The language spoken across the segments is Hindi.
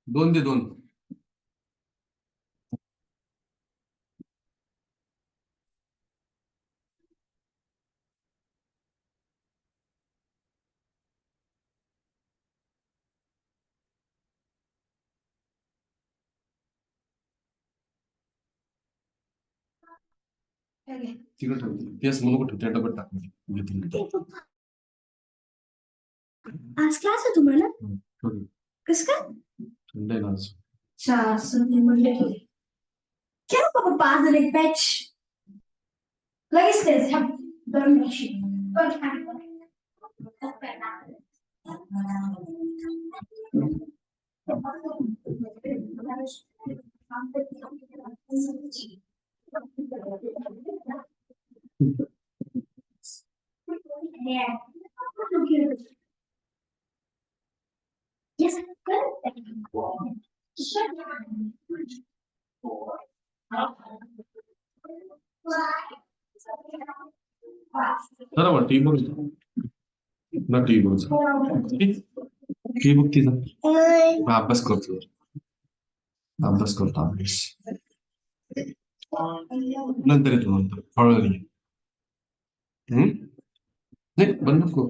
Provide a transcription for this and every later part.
दोन दे दोन. तिकडे ठेवते तेच म्हणून ठेवते डबल टाकून घेतील. आज क्लास है तुम्हाला? थोडी किसका? थंड आहे ना आज. अच्छा संडे मंडे क्या पापा आज एक बैच लगेच तेच हम दोन वर्षी Yes, बरोबर टी बघ ना टी बघ टी बघ तिचा अभ्यास करतो अभ्यास करतो अभ्यास नंतर येतो नंतर हळूहळू ये. नाही बंद नको.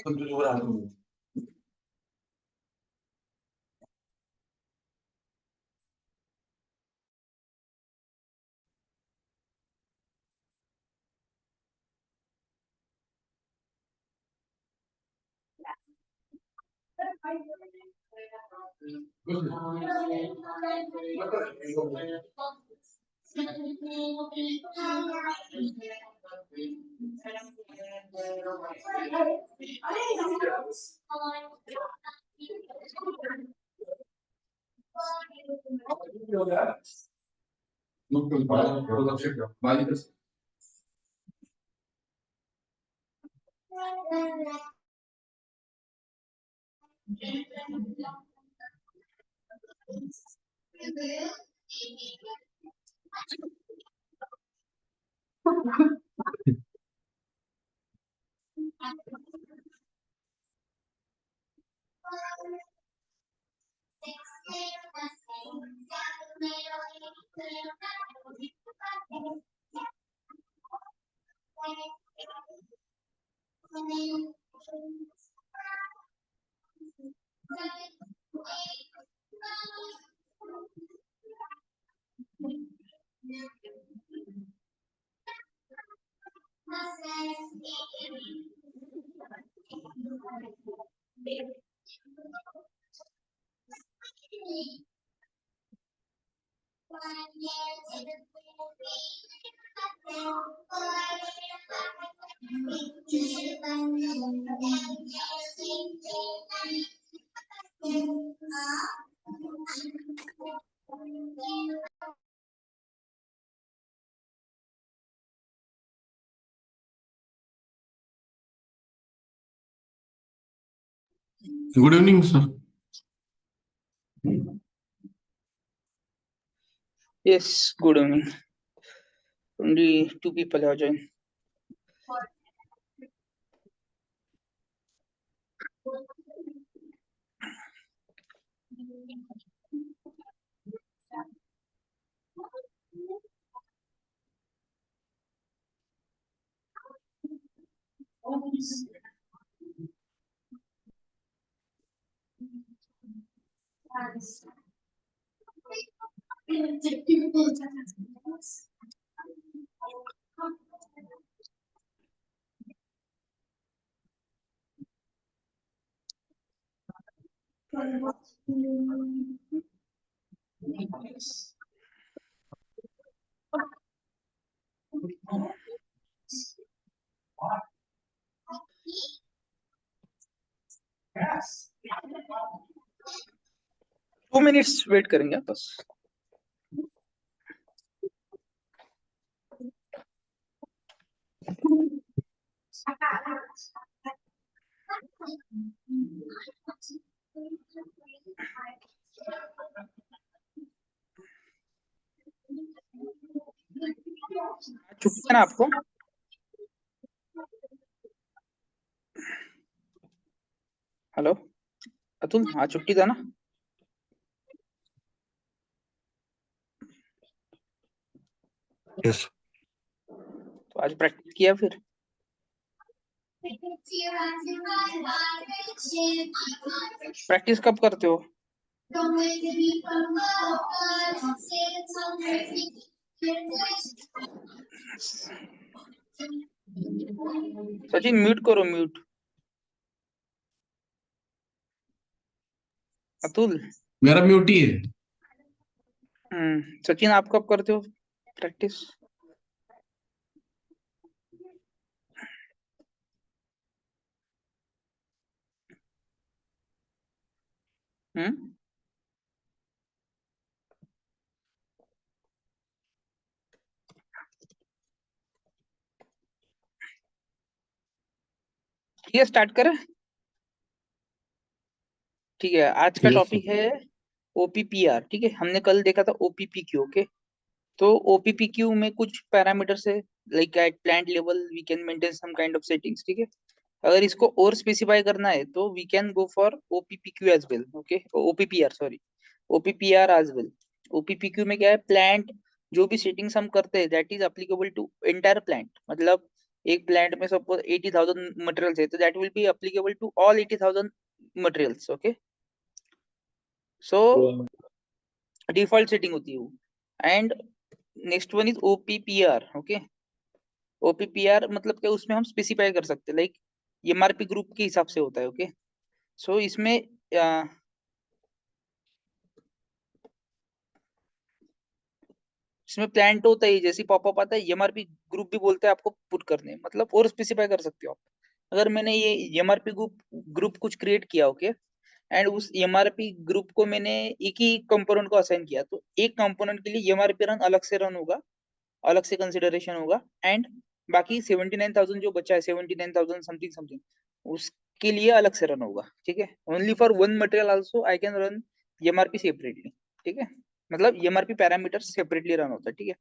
तुझ्यावर आलो. मग लक्ष ठेव बारीकच. Good evening, sir. Yes, good evening. Only two people have joined. 2 minutes wait करेंगे आप बस। छुट्टी है ना आपको? हेलो अतुल, हाँ छुट्टी था ना? यस। तो आज प्रैक्टिस किया फिर? प्रैक्टिस कब करते हो? सचिन म्यूट करो, म्यूट। अतुल। मेरा म्यूट ही है। सचिन आप कब करते हो प्रैक्टिस? हम्म। ठीक है, स्टार्ट करें? ठीक है, आज का यस। टॉपिक है ओपीपीआर। ठीक है, हमने कल देखा था ओपीपीक्यू। ओके, तो ओपीपीक्यू में कुछ पैरामीटर्स है, like at plant level we can maintain some kind of settings. ठीक है, अगर इसको और स्पेसिफाई करना है तो we can go for OPPQ as well. Okay, OPPR sorry, OPPR as well. OPPQ में क्या है, प्लांट जो भी सेटिंग्स हम करते हैं that is applicable to entire plant. मतलब एक प्लांट में सपोज 80,000 मटेरियल्स है तो that will be applicable to all 80,000 materials. Okay, so default setting होती है वो। And next one is OPPR. Okay, OPPR मतलब क्या, उसमें हम स्पेसिफाई कर सकते हैं, लाइक एमआरपी ग्रुप के हिसाब से होता है। ओके, सो इसमें इसमें प्लांट होता है, जैसे पॉपअप आता है एमआरपी ग्रुप भी बोलते हैं आपको पुट करने, मतलब और स्पेसिफाई कर सकते हो आप। अगर मैंने ये एमआरपी ग्रुप ग्रुप कुछ क्रिएट किया, ओके, एंड उस एमआरपी ग्रुप को मैंने एक ही कंपोनेंट को असाइन किया, तो एक कंपोनेंट के लिए एमआरपी रन अलग से रन होगा, अलग से कंसिडरेशन होगा। एंड बाकी 79,000 जो बचा है, 79,000 समथिंग समथिंग, उसके लिए अलग से रन होगा। ठीक है, only for one material also I can run MRP separately. ठीक है, मतलब एमआरपी पैरामीटर सेपरेटली रन होता है। ठीक है,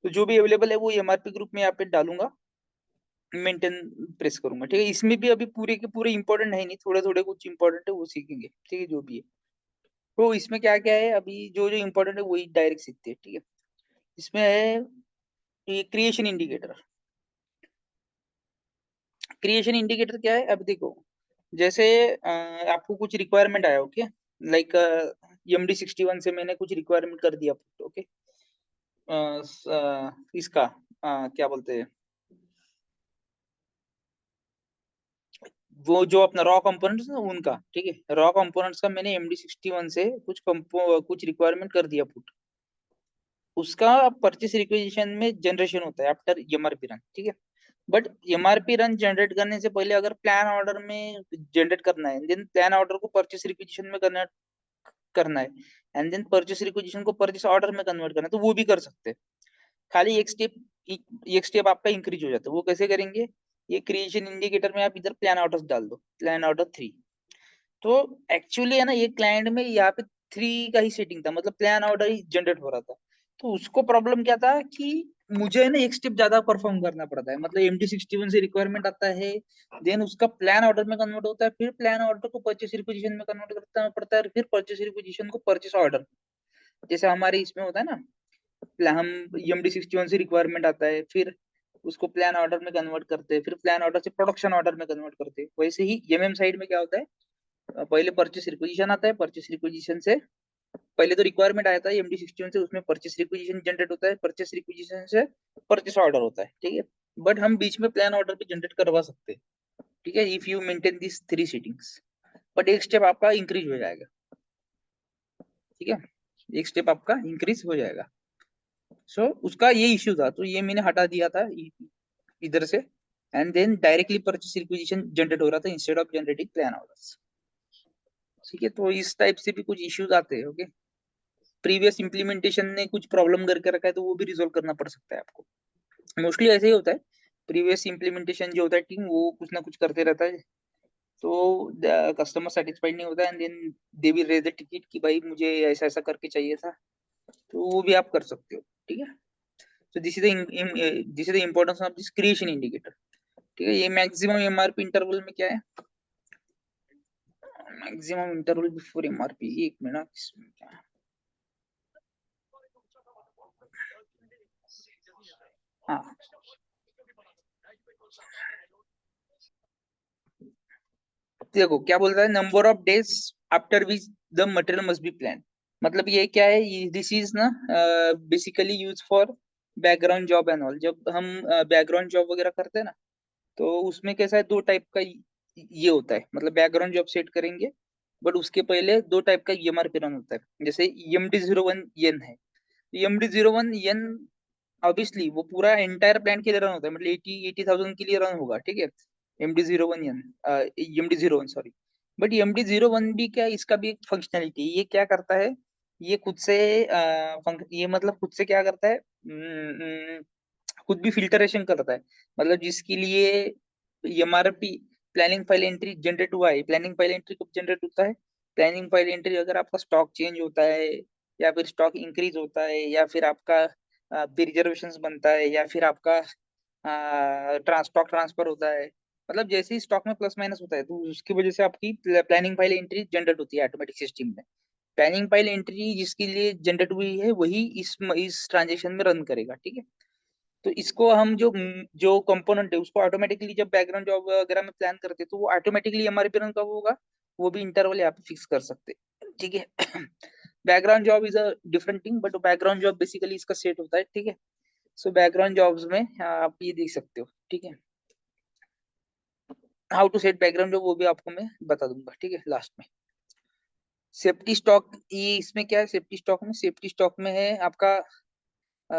तो जो भी अवेलेबल है वो एमआरपी ग्रुप में यहाँ पे डालूंगा, मेंटेन प्रेस करूंगा। ठीक है, इसमें भी अभी पूरे के पूरे इंपॉर्टेंट है नहीं, थोड़े थोड़े कुछ इंपॉर्टेंट है वो सीखेंगे। ठीक है, जो भी है, तो इसमें क्या क्या है अभी जो जो इंपॉर्टेंट है वही डायरेक्ट सीखते हैं। ठीक है, इसमें है ये क्रिएशन इंडिकेटर। क्रिएशन इंडिकेटर क्या है, अब देखो, जैसे आपको कुछ रिक्वायरमेंट आया, ओके, लाइक MD61 से मैंने कुछ रिक्वायरमेंट कर दिया। ओके, इसका क्या बोलते हैं, वो जो अपना रॉ कंपोनेंट्स ना उनका। ठीक है, रॉ कंपोनेंट्स का मैंने MD61 से कुछ रिक्वायरमेंट कर दिया पुट, उसका परचेस रिक्वेजिशन में जनरेशन होता है आफ्टर एमआरपी रन। ठीक है, बट एमआरपी रन जनरेट करने से पहले अगर प्लान ऑर्डर में जनरेट करना है, देन प्लान ऑर्डर को परचेस रिक्वेजिशन में करना है, एंड देन परचेस रिक्वेजिशन को परचेस ऑर्डर में कन्वर्ट करना है, तो वो भी कर सकते हैं। खाली एक स्टेप आपका इंक्रीज हो जाता है। वो कैसे करेंगे, ये क्रिएशन इंडिकेटर में आप इधर प्लान ऑर्डर डाल दो, प्लान ऑर्डर 3। तो एक्चुअली है ना, ये क्लाइंट में यहाँ पे 3 का ही सेटिंग था, मतलब प्लान ऑर्डर ही जनरेट हो रहा था। तो उसको प्रॉब्लम क्या था कि मुझे है ना एक स्टेप ज्यादा परफॉर्म करना पड़ता है, मतलब MD61 से रिक्वायरमेंट आता है, देन उसका प्लान ऑर्डर में कन्वर्ट होता है, फिर प्लान ऑर्डर को परचेस रिक्वेजिशन में कन्वर्ट करना पड़ता है, फिर परचेस रिक्वेजिशन को परचेस ऑर्डर, जैसे हमारे इसमें होता है ना, हम MD61 से रिक्वायरमेंट आता है, फिर उसको प्लान ऑर्डर में कन्वर्ट करते हैं, फिर प्लान ऑर्डर से प्रोडक्शन ऑर्डर में कन्वर्ट करते हैं। वैसे ही MM साइड में क्या होता है, पहले परचेस रिक्वेजिशन आता है, परचेस रिक्वेजिशन से पहले तो रिक्वायरमेंट आया था MD61 से, उसमें परचेस रिक्वेजिशन जनरेट होता है, परचेस रिक्वेजिशन से परचेस ऑर्डर होता है। ठीक है, बट हम बीच में प्लान ऑर्डर भी जनरेट करवा सकते हैं। ठीक है, if you maintain this 3 settings, but एक स्टेप आपका इंक्रीज हो जाएगा। ठीक है, एक स्टेप आपका इंक्रीज हो जाएगा। सो उसका ये इश्यू था, तो ये मैंने हटा दिया था इधर से, and then directly purchase requisition generate हो रहा था instead of generating plan orders. ठीक है, तो इस टाइप से भी कुछ इश्यूज आते हैं। ओके, प्रीवियस इम्प्लीमेंटेशन ने कुछ प्रॉब्लम करके रखा है तो वो भी रिजोल्व करना पड़ सकता है आपको। मोस्टली ऐसे ही होता है, प्रीवियस इम्प्लीमेंटेशन जो होता है टीम वो कुछ ना कुछ करते रहता है, तो कस्टमर सेटिस्फाइड नहीं होता, and then they will raise the ticket कि भाई मुझे ऐसा ऐसा करके चाहिए था, तो वो भी आप कर सकते हो। ठीक है, तो this is the importance of this creation indicator. ठीक है, ये मैक्सिमम एमआरपी इंटरवल में क्या है, मैक्सिमम इंटरवल बिफोर एमआरपी, एक मिनट, इसमें क्या है? हाँ, देखो क्या बोल रहा है, number of days after which the material must be plan. मतलब ये क्या है, दिस इज ना basically use for background job and all. जब हम बैकग्राउंड जॉब वगैरह करते हैं ना, तो उसमें कैसा है, दो टाइप का ये होता है, मतलब बैकग्राउंड जॉब सेट करेंगे, बट उसके पहले दो टाइप का ईएमआर रन होता है। जैसे EMD01N है, EMD01N ऑब्वियसली वो पूरा एंटायर प्लांट के लिए रन होता है, मतलब 80,000 के लिए रन होगा। ठीक है, MD01N, EMD01, sorry. But EMD01 भी क्या, इसका भी एक फंक्शनैलिटी, ये क्या करता है, ये खुद से ये मतलब खुद से क्या करता है, खुद भी फिल्टरेशन करता है। मतलब जिसके लिए MRP planning file entry generate हुआ है, प्लानिंग फाइल एंट्री कब जनरेट होता है, प्लानिंग फाइल एंट्री अगर आपका स्टॉक चेंज होता है, या फिर स्टॉक इंक्रीज होता है, या फिर आपका रिजर्वेशन बनता है, या फिर आपका स्टॉक ट्रांसफर होता है, मतलब जैसे ही स्टॉक में प्लस माइनस होता है, तो उसकी वजह से आपकी प्लानिंग फाइल एंट्री जनरेट होती है ऑटोमेटिक सिस्टम में। प्लानिंग फाइल एंट्री जिसके लिए जनरेट हुई है वही इस ट्रांजेक्शन में रन करेगा। ठीक है, तो इसको हम जो कंपोनेंट है उसको ऑटोमेटिकली जब बैकग्राउंड जॉब वगैरह में प्लान करते हैं, तो वो ऑटोमेटिकली हमारे पे रन कब होगा, वो भी इंटरवल यहाँ पे फिक्स कर सकते हैं। ठीक है, background job is a different thing, but background job basically इसका सेट होता है। ठीक है, सो बैकग्राउंड जॉब्स में आप ये देख सकते हो। ठीक है, how to set background job वो भी आपको मैं बता दूंगा। ठीक है, लास्ट में सेफ्टी स्टॉक, ये इसमें क्या है, सेफ्टी स्टॉक में है आपका अ,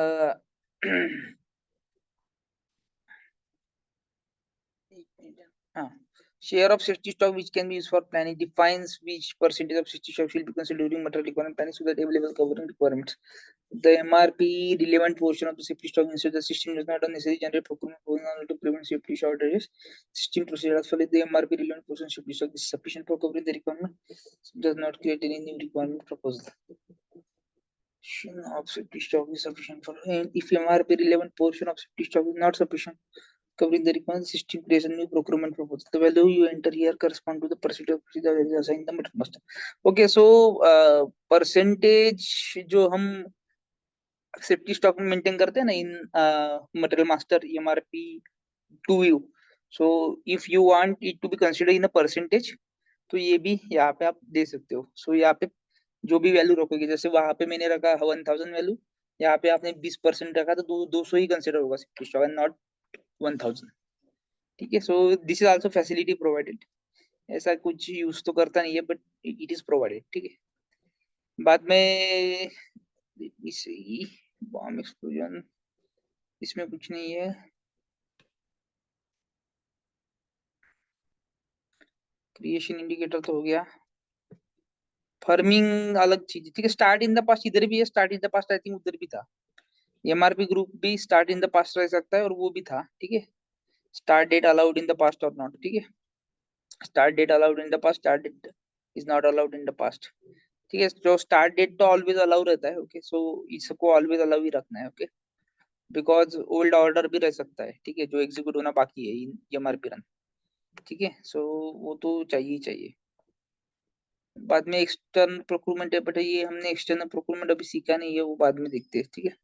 एक मिनट, हाँ, share of safety stock which can be used for planning defines which percentage of safety stock will be considered during material requirement planning so that available covering requirements. The MRP relevant portion of the safety stock ensures the system does not unnecessarily generate procurement going on to prevent safety shortages. System procedure as follows: the MRP relevant portion of safety stock is sufficient for covering the requirement, does not create any new requirement proposal. Of safety stock is sufficient for, and if MRP relevant portion of safety stock is not sufficient covering the requirement, system creates a new procurement proposal. The value you enter here correspond to the procedure assigned the material master. Okay, so percentage जो हम सेफ्टी स्टॉक में मेंटेन करते हैं ना in material master EMRP to you, so if you want it to be consider in uh percentage, तो ये भी यहाँ पे आप दे सकते हो। सो यहाँ पे जो भी वैल्यू रखोगे, जैसे वहां पे मैंने रखा 1000 वैल्यू, यहाँ पे आपने 20% रखा, तो 200 ही कंसिडर होगा सेफ्टी स्टॉक एंड नॉट 1000। ठीक है, so this is also facility provided, ऐसा कुछ यूज तो करता नहीं है, बट इट इज प्रोवाइडेड। ठीक है, बाद में बॉम्ब एक्सप्लोजन, इसमें कुछ नहीं है। क्रिएशन इंडिकेटर तो हो गया, फर्मिंग अलग चीज है। ठीक है, स्टार्ट इन द पास्ट इधर भी है, start in the past I think उधर भी था। एमआरपी ग्रुप भी स्टार्ट इन द पास्ट रह सकता है, और वो भी था। ठीक है, start date allowed in the past और नॉट। ठीक है, start date allowed in the past, start date is not allowed in the past. ठीक है, जो स्टार्ट डेट तो ऑलवेज अलाउ रहता है। ओके, सो इसको ऑलवेज अलाउ ही रखना है। ओके, बिकॉज ओल्ड ऑर्डर भी रह सकता है। ठीक है, जो एग्जीक्यूट होना बाकी है इन एमआरपी रन। ठीक है, सो वो तो चाहिए ही चाहिए। बाद में एक्सटर्नल प्रोक्यूरमेंट है, बट ये हमने एक्सटर्नल प्रोक्यूरमेंट अभी सीखा नहीं है, वो बाद में देखते हैं। ठीक है,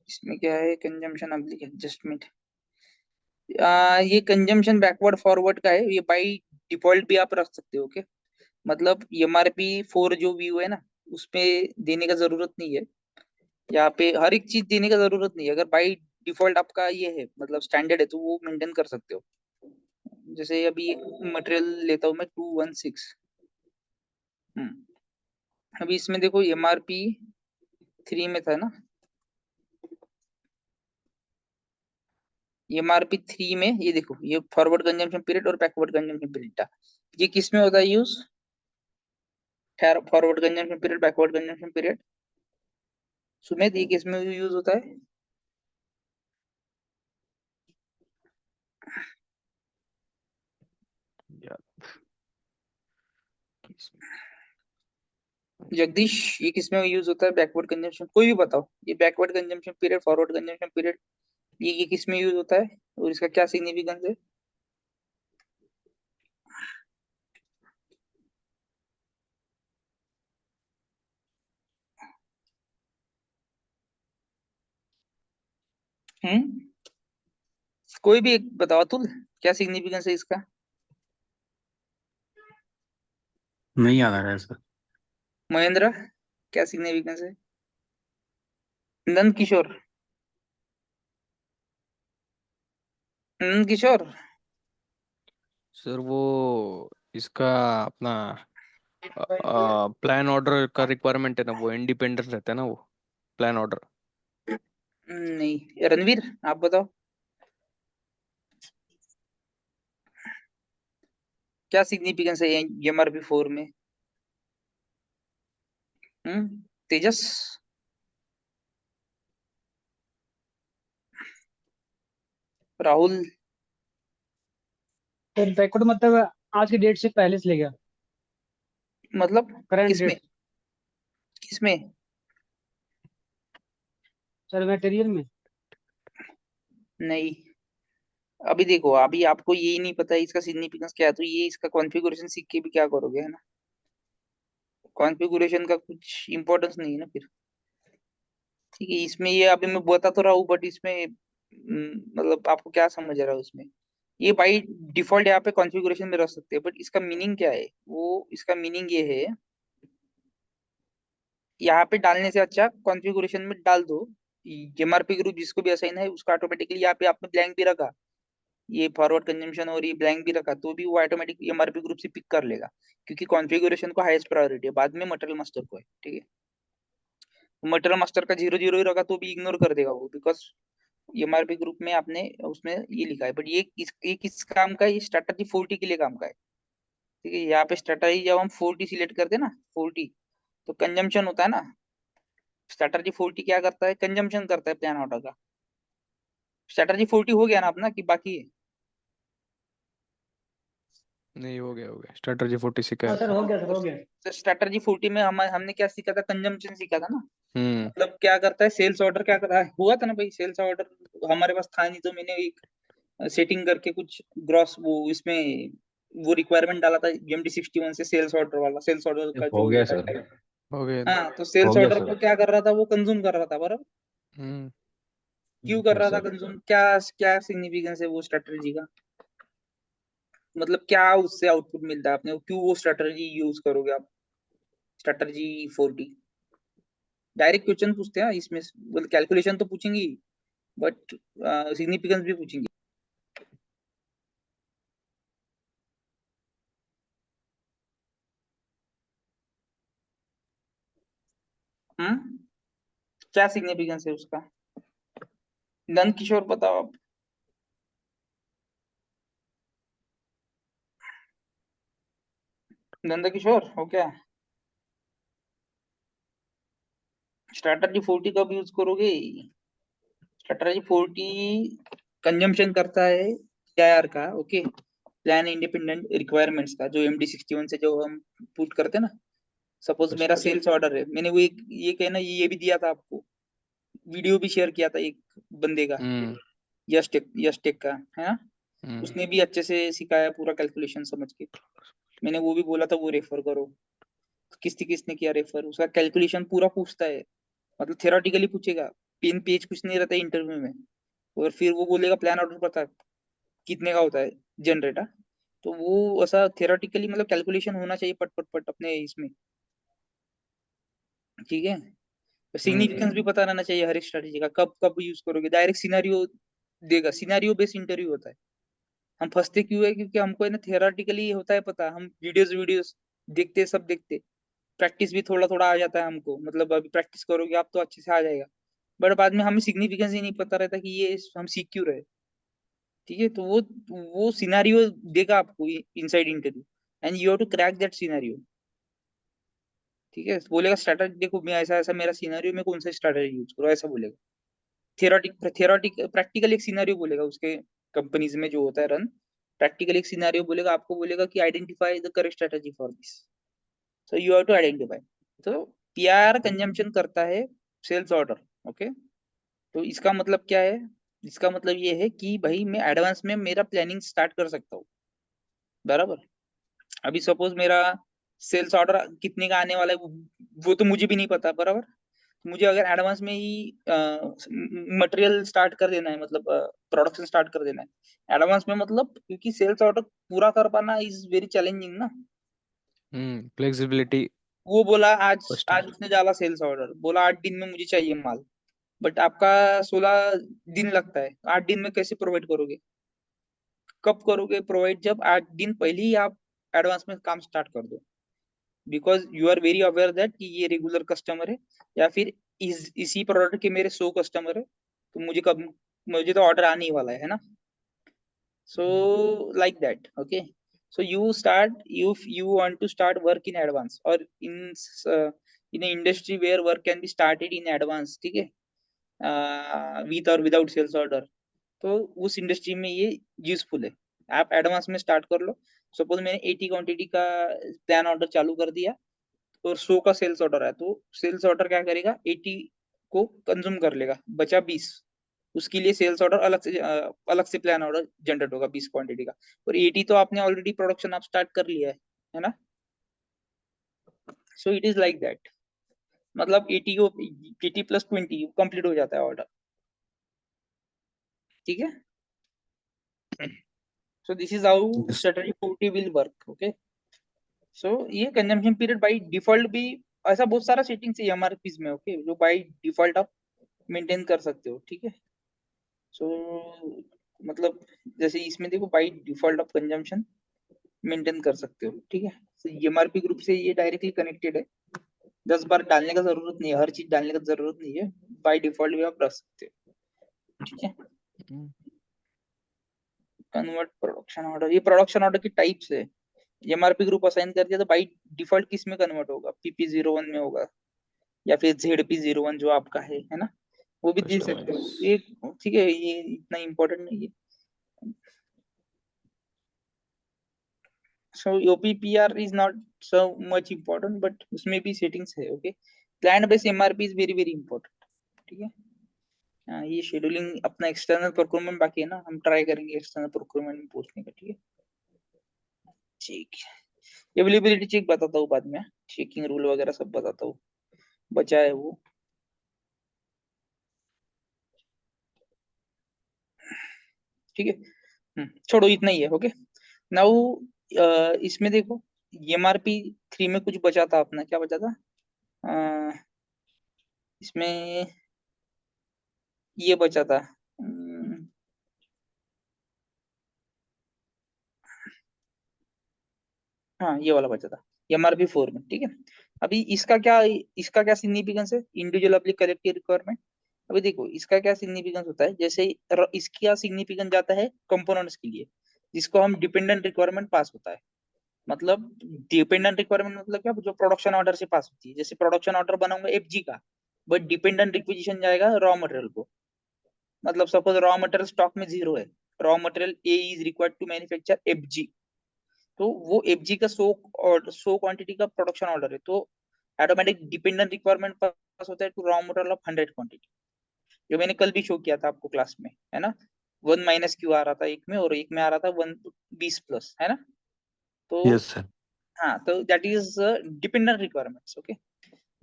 इसमें क्या है, कंजम्पशन अब्लिक एडजस्टमेंट, ये कंजम्पशन बैकवर्ड फॉरवर्ड का है, ये बाय डिफॉल्ट भी आप रख सकते हो। ओके, मतलब MRP 4 जो व्यू है ना, उसपे देने का जरूरत नहीं है, यहाँ पे हर एक चीज देने का जरूरत नहीं है। अगर बाय डिफॉल्ट आपका ये है, मतलब स्टैंडर्ड है, तो वो मेंटेन कर सकते हो। जैसे अभी मटेरियल लेता हूँ मैं 216, अभी इसमें देखो MRP 3 में था ना, MRP 3 में ये देखो, ये फॉरवर्ड कंजम्पशन पीरियड और बैकवर्ड कंजम्पशन पीरियड था। ये किस में होता है use, forward consumption period, backward consumption period. Sumit ये किस में यूज होता है? जगदीश ये किस में यूज होता है बैकवर्ड कंजम्पशन? कोई भी बताओ, ये backward consumption period, forward consumption period, ये किस में यूज होता है और इसका क्या सिग्निफिकेंस है? हम्म, कोई भी एक बताओ अतुल, क्या सिग्निफिकेंस है इसका? नहीं याद आ रहा है सर। महेंद्र क्या सिग्निफिकेंस है? नंद किशोर, नंद किशोर। सर वो इसका अपना प्लान ऑर्डर का रिक्वायरमेंट है ना, वो इंडिपेंडेंट रहता है ना वो प्लान ऑर्डर। नहीं, रणवीर आप बताओ क्या सिग्निफिकेंस है एमआरपी 4 में? तेजस, राहुल, सर बैकवर्ड मतलब आज के डेट से पहले से लेगा, मतलब करंट किसमें? डेट। किसमें? सर मटेरियल में। नहीं, अभी देखो, अभी आपको यही नहीं पता है इसका सिग्निफिकेंस क्या है, तो ये इसका कॉन्फ़िगरेशन सीख के भी क्या करोगे, है ना? कॉन्फ़िगरेशन का कुछ इंपॉर्टेंस नहीं है ना फिर। ठीक है, इसमें ये अभी मैं बता तो रहा हूँ, बट इसमें मतलब आपको क्या समझ रहा है उसमें? ये बाई डिफॉल्ट यहाँ पे कॉन्फ़िगरेशन में रख सकते हैं, बट इसका मीनिंग क्या है? वो इसका मीनिंग ये है, यहाँ पे डालने से अच्छा कॉन्फ़िगरेशन में डाल दो। एमआरपी ग्रुप जिसको भी असाइन है उसका ऑटोमेटिकली यहाँ पे आपने ब्लैंक भी रखा, ये फॉरवर्ड कंजम्पशन और ये ब्लैंक भी रखा, तो भी वो ऑटोमेटिक एमआरपी ग्रुप से पिक कर लेगा, क्योंकि कॉन्फ़िगरेशन को हाईएस्ट प्रायोरिटी है, बाद में मटेरियल मास्टर को है। ठीक है, मटेरियल मास्टर का 0 0 ही रखा तो भी इग्नोर कर देगा वो, बिकॉज एमआरपी ग्रुप में आपने उसमें ये लिखा है। बट ये किस काम का है? ये स्ट्रैटेजी 40 के लिए काम का है। ठीक है, यहाँ पे स्ट्रैटेजी जब हम 40 सिलेक्ट करते हैं ना, 40, तो कंजम्पशन होता है ना, स्ट्रैटेजी 40 क्या करता है? कंजम्पशन करता है प्लान ऑर्डर का। स्ट्रैटेजी 40 हो गया ना अपना कि बाकी है? नहीं, हो गया स्ट्रेटजी 40 सीखा हाँ है। सर हो गया, सर हो गया। तो स्ट्रैटेजी 40 में हमने क्या सीखा था? कंजम्पशन सीखा था ना। हम्म। मतलब क्या करता है सेल्स ऑर्डर, क्या कर रहा है, हुआ था ना भाई सेल्स ऑर्डर, हमारे पास था नहीं तो मैंने एक सेटिंग करके कुछ ग्रॉस वो इसमें वो रिक्वायरमेंट डाला था एमडी 61 से, सेल्स ऑर्डर वाला, सेल्स ऑर्डर का जो हो गया होता सर। है। हो गया। हाँ, तो हो सेल्स गया ऑर्डर को सर। क्या कर रहा था? वो कंज्यूम कर रहा था, बराबर। हम्म। क्यों कर रहा यस था सर। कंज्यूम? क्या क्या सिग्निफिकेंस है वो स्ट्रेटजी का? मतलब क्या उससे आउटपुट मिलता है आपने, क्यों वो स्ट्रेटजी यूज करोगे आप? स्ट्रेटजी 40 डायरेक्ट क्वेश्चन पूछते हैं इसमें, मतलब कैलकुलेशन तो पूछेंगी, बट सिग्निफिकेंस भी पूछेंगे। हम्म, क्या सिग्निफिकेंस है उसका? नंद किशोर बताओ आप। नंद किशोर हो क्या? स्ट्रैटेजी 40 कब यूज करोगे? स्ट्रैटेजी 40 कंजम्पशन करता है पीआईआर का, ओके, प्लान इंडिपेंडेंट रिक्वायरमेंट्स का, जो एमडी 61 से जो हम पुट करते हैं ना। सपोज मेरा सेल्स ऑर्डर है, मैंने वो एक ये कहना ये भी दिया था आपको, वीडियो भी शेयर किया था एक बंदे का, हम्म। यश टेक का, है ना? हम्म। उसने भी अच्छे से सिखाया पूरा कैलकुलेशन समझ के। मैंने वो भी बोला था वो रेफर करो, किसने किसने किया रेफर, उसका कैलकुलेशन पूरा पूछता है, मतलब थेराटिकली पूछेगा, पेन पेज कुछ नहीं रहता इंटरव्यू में। और फिर वो बोलेगा प्लान ऑर्डर पता कितने का होता है जनरेटा, तो वो ऐसा थेराटिकली मतलब कैलकुलेशन होना चाहिए पट पट पट अपने इसमें। ठीक है, सिग्निफिकेंस भी पता रहना चाहिए हर एक स्ट्रेटेजी का, कब कब यूज करोगे। डायरेक्ट सिनारियो देगा, सिनारियो बेस्ड इंटरव्यू होता है। हम फंसते क्यों है? क्योंकि हमको है ना थियोरेटिकली होता है पता, हम वीडियोस वीडियोस देखते, सब देखते, प्रैक्टिस भी थोड़ा थोड़ा आ जाता है हमको, मतलब अभी प्रैक्टिस करोगे आप तो अच्छे से आ जाएगा, बट बाद में हमें सिग्निफिकेंस ही नहीं पता रहता कि ये हम सीख क्यों रहे। ठीक है, तो वो सिनारियो देगा आपको inside interview, and you have to crack that scenario. ठीक है, बोलेगा स्ट्रैटेजी, देखो मैं ऐसा ऐसा मेरा सिनेरियो में कौन सा स्ट्रैटेजी यूज करो, ऐसा बोलेगा। थियोरेटिक प्रैक्टिकल एक सिनेरियो बोलेगा उसके कंपनीज में जो होता है रन, प्रैक्टिकल एक सिनेरियो बोलेगा, आपको बोलेगा कि identify the correct strategy for this, so you have to identify. तो पीआर कंजम्पशन करता है सेल्स ऑर्डर। ओके, तो इसका मतलब क्या है, इसका मतलब ये है कि भाई मैं एडवांस में मेरा प्लानिंग स्टार्ट कर सकता हूँ, बराबर। अभी सपोज मेरा सेल्स ऑर्डर कितने का आने वाला है वो तो मुझे भी नहीं पता, बराबर। मुझे अगर एडवांस में ही मटेरियल स्टार्ट कर देना है, मतलब प्रोडक्शन स्टार्ट कर देना है एडवांस में, मतलब क्योंकि सेल्स ऑर्डर पूरा कर पाना इज वेरी चैलेंजिंग ना। फ्लेक्सिबिलिटी वो बोला आज फर्स्ट आज है। उसने डाला सेल्स ऑर्डर, बोला 8 दिन में मुझे चाहिए माल, बट आपका 16 दिन लगता है, 8 दिन में कैसे प्रोवाइड करोगे? कब करोगे प्रोवाइड? जब 8 दिन पहले ही आप एडवांस में काम स्टार्ट कर दो, because you are very aware that कि ये रेगुलर कस्टमर है, या फिर इसी प्रोडक्ट के मेरे 100 कस्टमर है, तो मुझे तो ऑर्डर आने ही वाला है ना। So like that, okay, so you want to start work in advance, or uh, in an industry where work can be started in advance, ठीक है, with or without sales order, तो उस इंडस्ट्री में ये यूजफुल है। आप एडवांस में स्टार्ट कर लो। सपोज मैंने 80 क्वांटिटी का प्लान ऑर्डर चालू कर दिया और 100 का सेल्स ऑर्डर है, तो सेल्स ऑर्डर क्या करेगा, 80 को कंज्यूम कर लेगा, बचा 20, उसके लिए सेल्स ऑर्डर अलग से प्लान ऑर्डर जनरेट होगा 20 क्वांटिटी का। और 80 तो आपने ऑलरेडी प्रोडक्शन आप स्टार्ट कर लिया है ना। सो इट इज लाइक दैट, मतलब 80 को 80 प्लस 20 कंप्लीट हो जाता है ऑर्डर, ठीक है। So this is how Yes. Strategy 40 will work. Okay, so ये कंजम्पशन पीरियड बाय डिफॉल्ट भी, ऐसा बहुत सारा सेटिंग्स है एमआरपीस में, ओके, जो बाय डिफॉल्ट आप मेंटेन कर सकते हो, ठीक है। सो मतलब जैसे इसमें देखो बाय डिफॉल्ट आप कंजम्पशन मेंटेन कर सकते हो, ठीक है। तो एमआरपी ग्रुप से ये डायरेक्टली कनेक्टेड है, 10 बार डालने का जरूरत नहीं है, हर चीज डालने का जरूरत नहीं है, बाय डिफॉल्ट भी आप रख सकते हो, ठीक है। हम्म, कन्वर्ट प्रोडक्शन ऑर्डर, ये प्रोडक्शन ऑर्डर की टाइप्स है। एमआरपी ग्रुप असाइन कर दिया तो बाई डिफॉल्ट किस में कन्वर्ट होगा, PP01 में होगा, या फिर ZP01 जो आपका है ना, वो भी दे सकते हो कस्टमाइज। एक, ठीक है, ये इतना इम्पोर्टेंट नहीं है। सो OPPR is not so much important, but उसमें भी सेटिंग्स है, okay. Client base MRP is very very important, ठीक है। हाँ, ये शेड्यूलिंग अपना एक्सटर्नल प्रोक्योरमेंट बाकी है ना, हम ट्राई करेंगे एक्सटर्नल प्रोक्योरमेंट में पूछने का, ठीक है। ठीक है, अवेलेबिलिटी चेक बताता हूँ बाद में, चेकिंग रूल वगैरह सब बताता हूँ, बचा है वो, ठीक है। छोड़ो, इतना ही है, ओके। नाउ इसमें देखो, MRP 3 में कुछ बचा था अपना, क्या बचा था, अ, इसमें ये बचा था, हाँ ये वाला बचा था MRP 4 में, ठीक है। अभी इसका क्या सिग्निफिकेंस है, इंडिविजुअल पब्लिक कलेक्टिव रिक्वायरमेंट। अभी देखो इसका क्या सिग्निफिकेंस होता है, जैसे इसका सिग्निफिकेंस जाता है कंपोनेंट्स के लिए, जिसको हम डिपेंडेंट रिक्वायरमेंट पास होता है। मतलब डिपेंडेंट रिक्वायरमेंट मतलब क्या, जो प्रोडक्शन ऑर्डर से पास होती है, जैसे प्रोडक्शन ऑर्डर बनाऊंगा FG का, बट डिपेंडेंट रिक्विजिशन जाएगा रॉ मटेरियल को। मतलब सपोज रॉ मटेरियल स्टॉक में 0 है, raw material A is required to manufacture FG, तो वो FG का 100 क्वांटिटी का प्रोडक्शन ऑर्डर है, तो ऑटोमेटिक डिपेंडेंट रिक्वायरमेंट पास होता है to raw material of 100 quantity, जो मैंने कल भी शो किया था आपको क्लास में, है ना। 1 - Q आ रहा था एक में, और एक में आ रहा था 1 20+, है ना। तो यस सर। हाँ, तो that is dependent requirements, okay.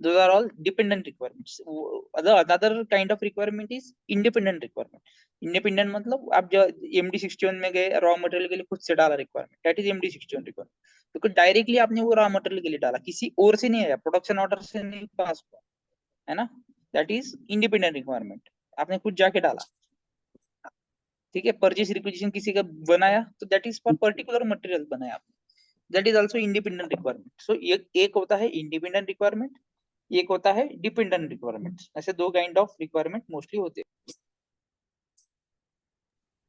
Those are all dependent requirements. Another kind of requirement is independent requirement. Independent मतलब आप जो MD61 में गए रॉ मटेरियल के लिए खुद से डाला requirement, that is MD61 requirement, क्योंकि डायरेक्टली आपने वो रॉ मटेरियल के लिए डाला, किसी और से नहीं आया, प्रोडक्शन ऑर्डर से नहीं पास हुआ, है ना। दैट इज इंडिपेंडेंट रिक्वायरमेंट, आपने खुद जाके डाला, ठीक है। परचेज रिक्विजिशन किसी का बनाया, तो that is for particular material बनाया आपने, that is also independent requirement. So एक होता है इंडिपेंडेंट रिक्वायरमेंट, एक होता है डिपेंडेंट रिक्वायरमेंट, ऐसे दो काइंड ऑफ रिक्वायरमेंट मोस्टली होते हैं,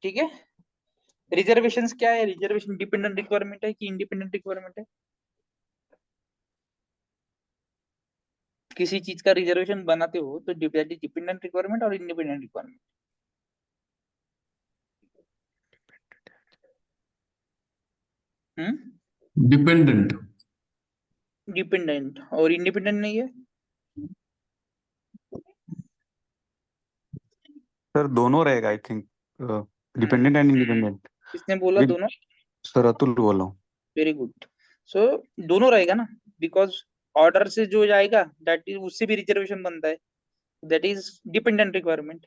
ठीक है। रिजर्वेशंस क्या है, रिजर्वेशन डिपेंडेंट रिक्वायरमेंट है कि इंडिपेंडेंट रिक्वायरमेंट है? किसी चीज का रिजर्वेशन बनाते हो तो डिपेंडेंट रिक्वायरमेंट और इंडिपेंडेंट रिक्वायरमेंट। हम्म। डिपेंडेंट। डिपेंडेंट और इंडिपेंडेंट नहीं है। सर दोनों रहेगा I think, dependent and independent. किसने बोला विद दोनों? सर अतुल बोला हूँ। Very good. सो दोनों रहेगा ना, बिकॉज ऑर्डर से जो जाएगा दैट इज उससे भी रिजर्वेशन बनता है, that is dependent requirement.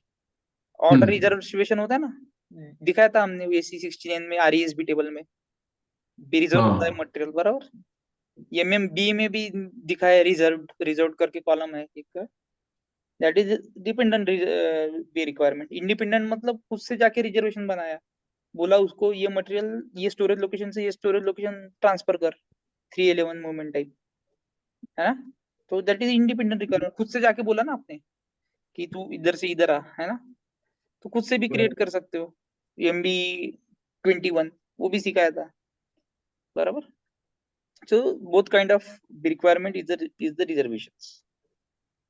Order reservation होता है ना, दिखाया था हमने AC69 में, RESB टेबल में भी रिजर्व होता है हाँ मटेरियल, बराबर। MMB में भी दिखाया, रिजर्व रिजर्व करके कॉलम है एक, that is dependent be requirement. Independent मतलब खुद से जाके रिजर्वेशन बनाया, बोला उसको ये मटेरियल ये स्टोरेज लोकेशन से ये स्टोरेज लोकेशन ट्रांसफर कर, 311 मूवमेंट टाइप, है ना। तो दैट इज इंडिपेंडेंट रिक्वायरमेंट, खुद से जाके बोला ना आपने कि तू इधर से इधर आ, है ना। तो खुद से भी क्रिएट कर सकते हो। MB21 वो भी सिखाया था, बराबर। So both kind of requirement is the reservations,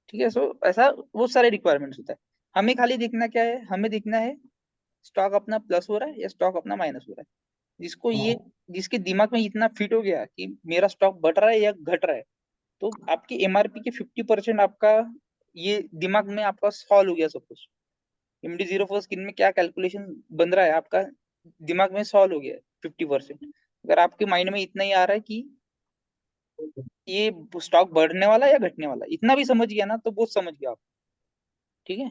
ठीक है। सो ऐसा बहुत सारे रिक्वायरमेंट्स होता है। हमें खाली देखना क्या है, हमें देखना है स्टॉक अपना प्लस हो रहा है या स्टॉक अपना माइनस हो रहा है। जिसको ये जिसके दिमाग में इतना फिट हो गया कि मेरा स्टॉक बढ़ रहा है या घट रहा है, तो आपकी MRP के 50% आपका ये दिमाग में आपका सॉल्व हो गया। सपोज MD04 स्क्रीन में क्या कैलकुलेशन बन रहा है आपका दिमाग में सॉल्व हो गया 50%। अगर आपके माइंड में इतना ही आ रहा है कि ये स्टॉक बढ़ने वाला है या घटने वाला है, इतना भी समझ गया ना तो बहुत समझ गया आप, ठीक है।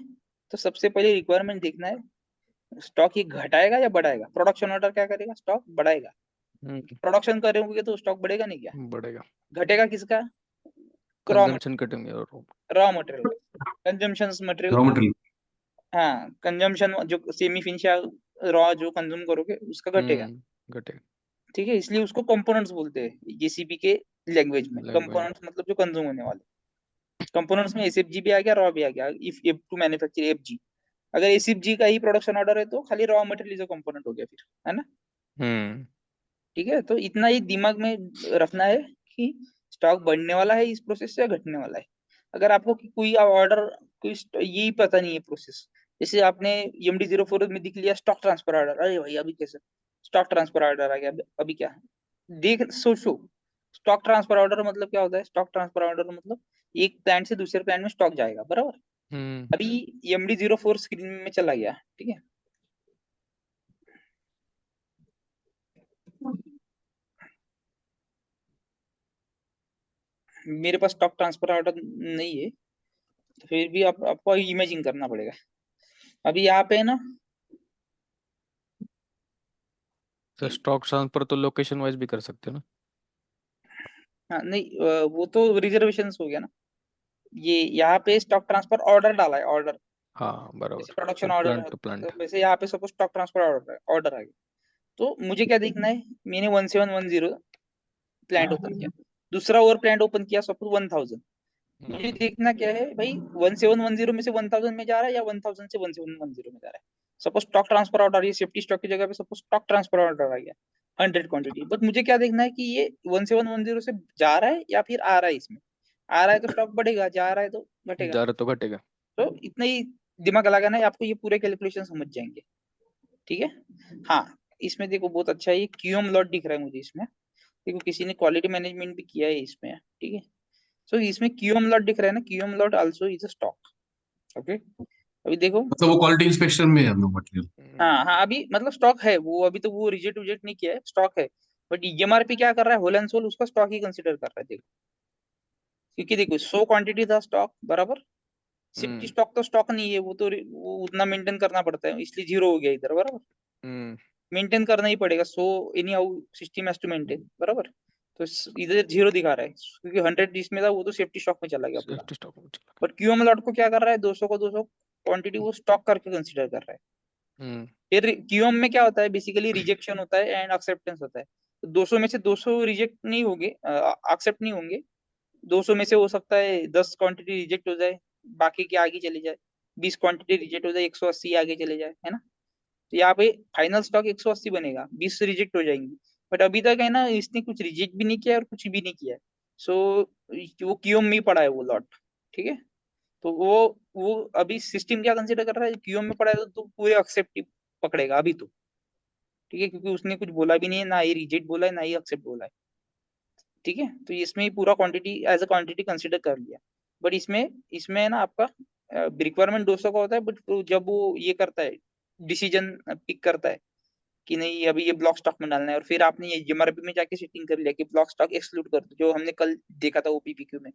तो सबसे पहले रिक्वायरमेंट देखना है स्टॉक ये घटाएगा या बढ़ाएगा। प्रोडक्शन ऑर्डर क्या करेगा, स्टॉक बढ़ाएगा। प्रोडक्शन करेंगे तो स्टॉक बढ़ेगा नहीं क्या? बढ़ेगा। घटेगा किसका? रॉ कंजम्पशन कटेंगे और raw material, consumption material. Raw material. हाँ, कंजम्पशन जो सेमी फिनिश या रॉ जो कंज्यूम करोगे उसका घटेगा, घटेगा। ठीक है। इसलिए उसको कंपोनेंट्स बोलते हैं JCB के लैंग्वेज में। लैंग्वेज। कंपोनेंट्स मतलब जो कंज्यूम होने वाले। कंपोनेंट्स में SFG भी आ गया, रॉ भी आ गया। इफ टू मैन्युफैक्चर FG, अगर SFG का ही प्रोडक्शन ऑर्डर है तो खाली रॉ मटेरियल जो कंपोनेंट हो गया फिर, है ना। हम्म। ठीक है, तो इतना ही दिमाग में रखना है कि स्टॉक बढ़ने वाला है इस प्रोसेस से या घटने वाला है। अगर आपको कोई ऑर्डर कोई यही पता नहीं है प्रोसेस, जैसे आपने MD04 में दिख लिया स्टॉक ट्रांसफर ऑर्डर, अरे भाई अभी कैसे स्टॉक ट्रांसफर ऑर्डर आ गया, अभी क्या देख सोचो। स्टॉक ट्रांसफर ऑर्डर मतलब क्या होता है? स्टॉक ट्रांसफर ऑर्डर मतलब एक प्लांट से दूसरे प्लांट में स्टॉक जाएगा, बराबर। अभी MD04 स्क्रीन में चला गया, ठीक है। मेरे पास स्टॉक ट्रांसफर ऑर्डर नहीं है, तो फिर भी आपको इमेजिन करना पड़ेगा। अभी यहाँ पे ना, तो स्टॉक ट्रांसफर तो लोकेशन वाइज भी कर सकते हो ना। हाँ नहीं, वो तो रिजर्वेशन हो गया ना। ये यहाँ पे स्टॉक ट्रांसफर ऑर्डर डाला है, ऑर्डर हाँ जैसे बराबर। प्रोडक्शन फिर ऑर्डर प्लांट है, टू तो प्लांट। वैसे यहाँ पे सपोज स्टॉक ट्रांसफर ऑर्डर आ गया। तो मुझे क्या देखना है, मैंने 1710 प्लांट ओपन किया, दूसरा और प्लांट ओपन किया सपोज 1000। मुझे देखना क्या है भाई, 1710 में से 1000 में जा रहा है या 1000 से 1710 में जा रहा है। सपोज स्टॉक ट्रांसफर ऑर्डर, ये सेफ्टी स्टॉक की जगह पे सपोज स्टॉक ट्रांसफर ऑर्डर आ गया 100 क्वांटिटी, बट मुझे क्या देखना है कि ये 1710 से जा रहा है या फिर आ रहा है। इसमें आ रहा है तो स्टॉक बढ़ेगा, जा रहा है तो घटेगा। जा रहा तो घटेगा। तो इतना ही दिमाग लगाना है, आपको ये पूरे कैलकुलेशन समझ जाएंगे, ठीक है। हाँ, इसमें देखो बहुत अच्छा है, ये QM लॉट दिख रहा है मुझे इसमें। देखो किसी ने क्वालिटी मैनेजमेंट भी किया है इसमें, ठीक है। सो इसमें QM लॉट दिख रहा है ना, QM lot also is a stock, okay. अभी देखो, मतलब वो क्वालिटी इंस्पेक्शन में है हम लोग मटेरियल। हाँ हाँ, अभी मतलब स्टॉक है वो, अभी तो वो रिजेक्ट विजेक्ट नहीं किया है, स्टॉक है। बट MRP क्या कर रहा है, होल एंड सोल उसका स्टॉक ही कंसिडर कर रहा है, देखो। क्योंकि देखो 100 क्वांटिटी था स्टॉक, बराबर। सेफ्टी स्टॉक तो स्टॉक नहीं है, वो तो वो उतना मेंटेन करना पड़ता है, इसलिए जीरो हो गया इधर, बराबर। मेंटेन करना ही पड़ेगा, 100 anyhow system has to maintain, बराबर। तो इधर जीरो दिखा रहा है क्योंकि 100 जिसमें था वो तो सेफ्टी स्टॉक में चला गया पूरा। सेफ्टी स्टॉक में चला बट QM लॉट को क्या कर रहा है, 200 को 200 क्वांटिटी वो स्टॉक करके कंसिडर कर रहा है। गया। फिर QM में क्या होता है, बेसिकली रिजेक्शन होता है एंड एक्सेप्टेंस होता है। तो 200 में से 200 रिजेक्ट नहीं होंगे, एक्सेप्ट नहीं होंगे। 200 में से हो सकता है 10 क्वांटिटी रिजेक्ट हो जाए, बाकी के आगे चले जाए। 20 क्वांटिटी रिजेक्ट हो जाए, 180 आगे चले जाए, है ना। तो यहाँ पे फाइनल स्टॉक 180 बनेगा, 20 रिजेक्ट हो जाएंगी। बट अभी तक है ना, इसने कुछ रिजेक्ट भी नहीं किया और कुछ भी नहीं किया है। सो वो QM में ही पड़ा है वो लॉट, ठीक है। तो वो अभी सिस्टम क्या कंसीडर कर रहा है, क्यूएम में पड़ा है तो पूरे एक्सेप्ट पकड़ेगा अभी तो, ठीक है, क्योंकि उसने कुछ बोला भी नहीं है, ना ही रिजेक्ट बोला है ना ही एक्सेप्ट बोला है, ठीक है। तो इसमें ही पूरा quantity as a quantity consider कर लिया। बट इसमें इसमें है ना आपका रिक्वायरमेंट 200 का होता है, बट जब वो ये करता है डिसीजन पिक करता है कि नहीं अभी ये ब्लॉक स्टॉक में डालना है, और फिर आपने ये एमआरपी में जाके सेटिंग कर लिया कि ब्लॉक स्टॉक एक्सक्लूड कर दो, जो हमने कल देखा था ओपीपीक्यू में,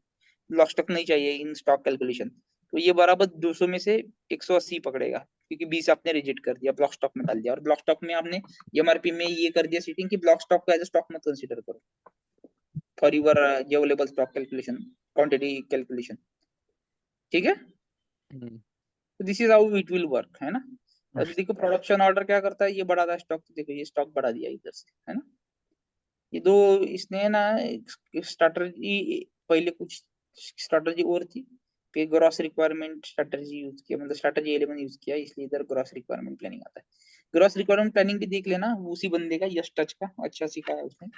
ब्लॉक स्टॉक नहीं चाहिए इन स्टॉक कैलकुलेशन, तो ये बराबर 200 में से 180 पकड़ेगा, क्योंकि 20 आपने रिजेक्ट कर दिया, ब्लॉक स्टॉक में डाल दिया, और ब्लॉक स्टॉक में आपने एमआरपी में ये कर दिया सेटिंग कि ब्लॉक स्टॉक को एज स्टॉक मत कंसीडर करो for your available stock calculation, quantity calculation, ठीक है। This is how it will work, है ना। अभी देखो प्रोडक्शन ऑर्डर क्या करता है, ये बढ़ाता है स्टॉक, तो देखो ये स्टॉक बढ़ा दिया इधर से, है ना। ये दो इसने ना स्ट्रैटेजी, पहले कुछ स्ट्रैटेजी और थी, फिर ग्रॉस रिक्वायरमेंट स्ट्रैटेजी यूज किया, मतलब स्ट्रैटेजी 11 यूज किया, इसलिए इधर ग्रॉस रिक्वायरमेंट प्लानिंग आता है। ग्रॉस रिक्वायरमेंट प्लानिंग भी देख लेना, उसी बंदे का यश टच का, अच्छा सिखाया उसने,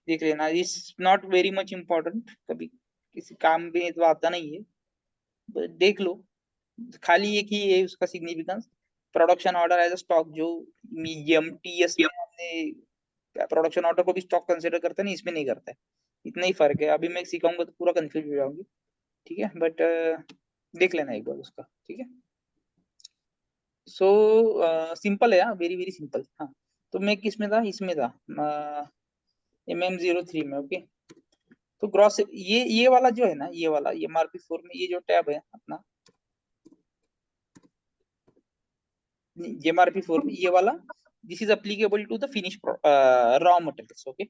देख लेना। Is not very much important, कभी किसी काम में तो आता नहीं है, but देख लो, खाली एक ही है उसका significance, production order as a stock, जो एमटीएस में हमने प्रोडक्शन ऑर्डर को भी स्टॉक कंसीडर करते हैं ना, इसमें नहीं करता है, इतना ही फर्क है। अभी मैं सिखाऊंगा तो पूरा कंफ्यूज हो जाऊंगी, ठीक है, बट देख लेना एक बार उसका, ठीक है। सो सिंपल है, वेरी वेरी सिंपल। हाँ, तो मैं किस में था, इसमें था MM03 में, ओके। तो ग्रॉस ये वाला जो है ना, ये वाला MRP4 में ये जो टैब है अपना, MRP4 में ये वाला, this is applicable to the finish raw materials, okay.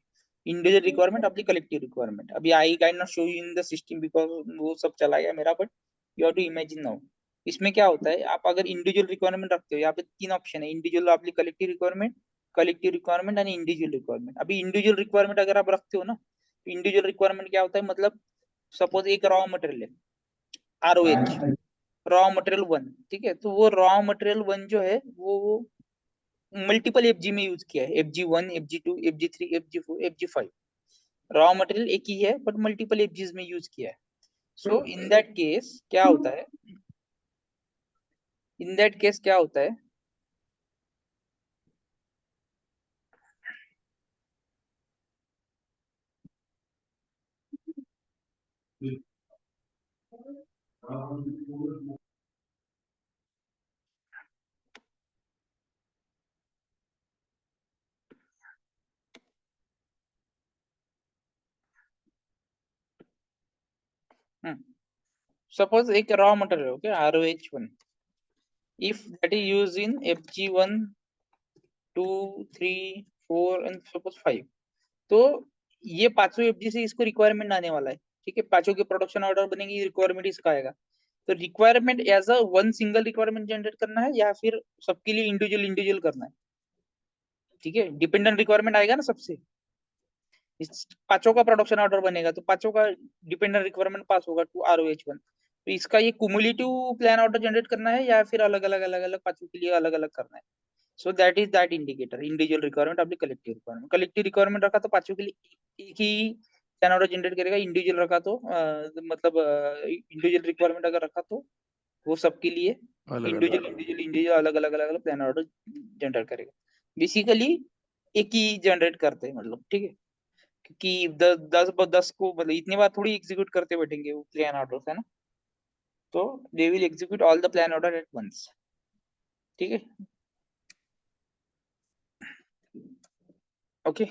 Individual requirement अपनी कलेक्टिव रिक्वायरमेंट, अभी I can not show you in the system because वो सब चला गया मेरा, but you have to imagine now. इसमें क्या होता है, आप अगर इंडिविजुअल रिक्वायरमेंट रखते हो, यहाँ पे 3 ऑप्शन है, इंडिविजुअल अपनी collective requirement and individual requirement. अभी इंडिविजुअल रिक्वायरमेंट अगर आप रखते हो ना, तो इंडिविजुअल रिक्वायरमेंट क्या होता है, मतलब सपोज एक रॉ मटेरियल है ROH, रॉ मटेरियल 1, ठीक है, तो वो रॉ मटेरियल 1 जो है वो मल्टीपल FG में यूज किया है, FG1 FG2 FG3 FG4 FG5, raw material एक ही है बट मल्टीपल FGs में यूज किया है। सो इन दैट केस क्या होता है, इन दैट केस क्या होता है, सपोज एक raw material okay ROH1, if that is used in FG1 2 3 4 and suppose 5, तो ये पांचों FG से इसको रिक्वायरमेंट आने वाला है, ठीक है, पांचों के प्रोडक्शन ऑर्डर बनेगी, रिक्वायरमेंट इसका आएगा। तो requirement as a one single requirement generate करना है या फिर सबके लिए इंडिविजुअल इंडिविजुअल करना है, ठीक है। डिपेंडेंट रिक्वायरमेंट आएगा ना सबसे, इस पांचों का प्रोडक्शन ऑर्डर बनेगा, तो पांचों का डिपेंडेंट रिक्वायरमेंट पास होगा टू ROH1, तो इसका ये कुमुलेटिव प्लान ऑर्डर जनरेट करना है या फिर अलग अलग पांचों के लिए अलग अलग करना है। So that is that indicator, individual requirement अपनी कलेक्टिव रिक्वायरमेंट, कलेक्टिव रिक्वायरमेंट रखा तो पांचों के लिए एक ही प्लान ऑर्डर जनरेट करेगा, इंडिविजुअल रखा तो मतलब इंडिविजुअल रिक्वायरमेंट अगर रखा तो वो सबके लिए अलग अलग। इंडिविजुअल अलग अलग प्लान ऑर्डर जनरेट करेगा। बेसिकली एक ही जनरेट करते हैं, मतलब ठीक है, क्योंकि 10 को मतलब इतनी बार थोड़ी एग्जीक्यूट करते बैठेंगे वो प्लान ऑर्डर, है ना, तो they will execute all the plan order at once, ठीक है, okay.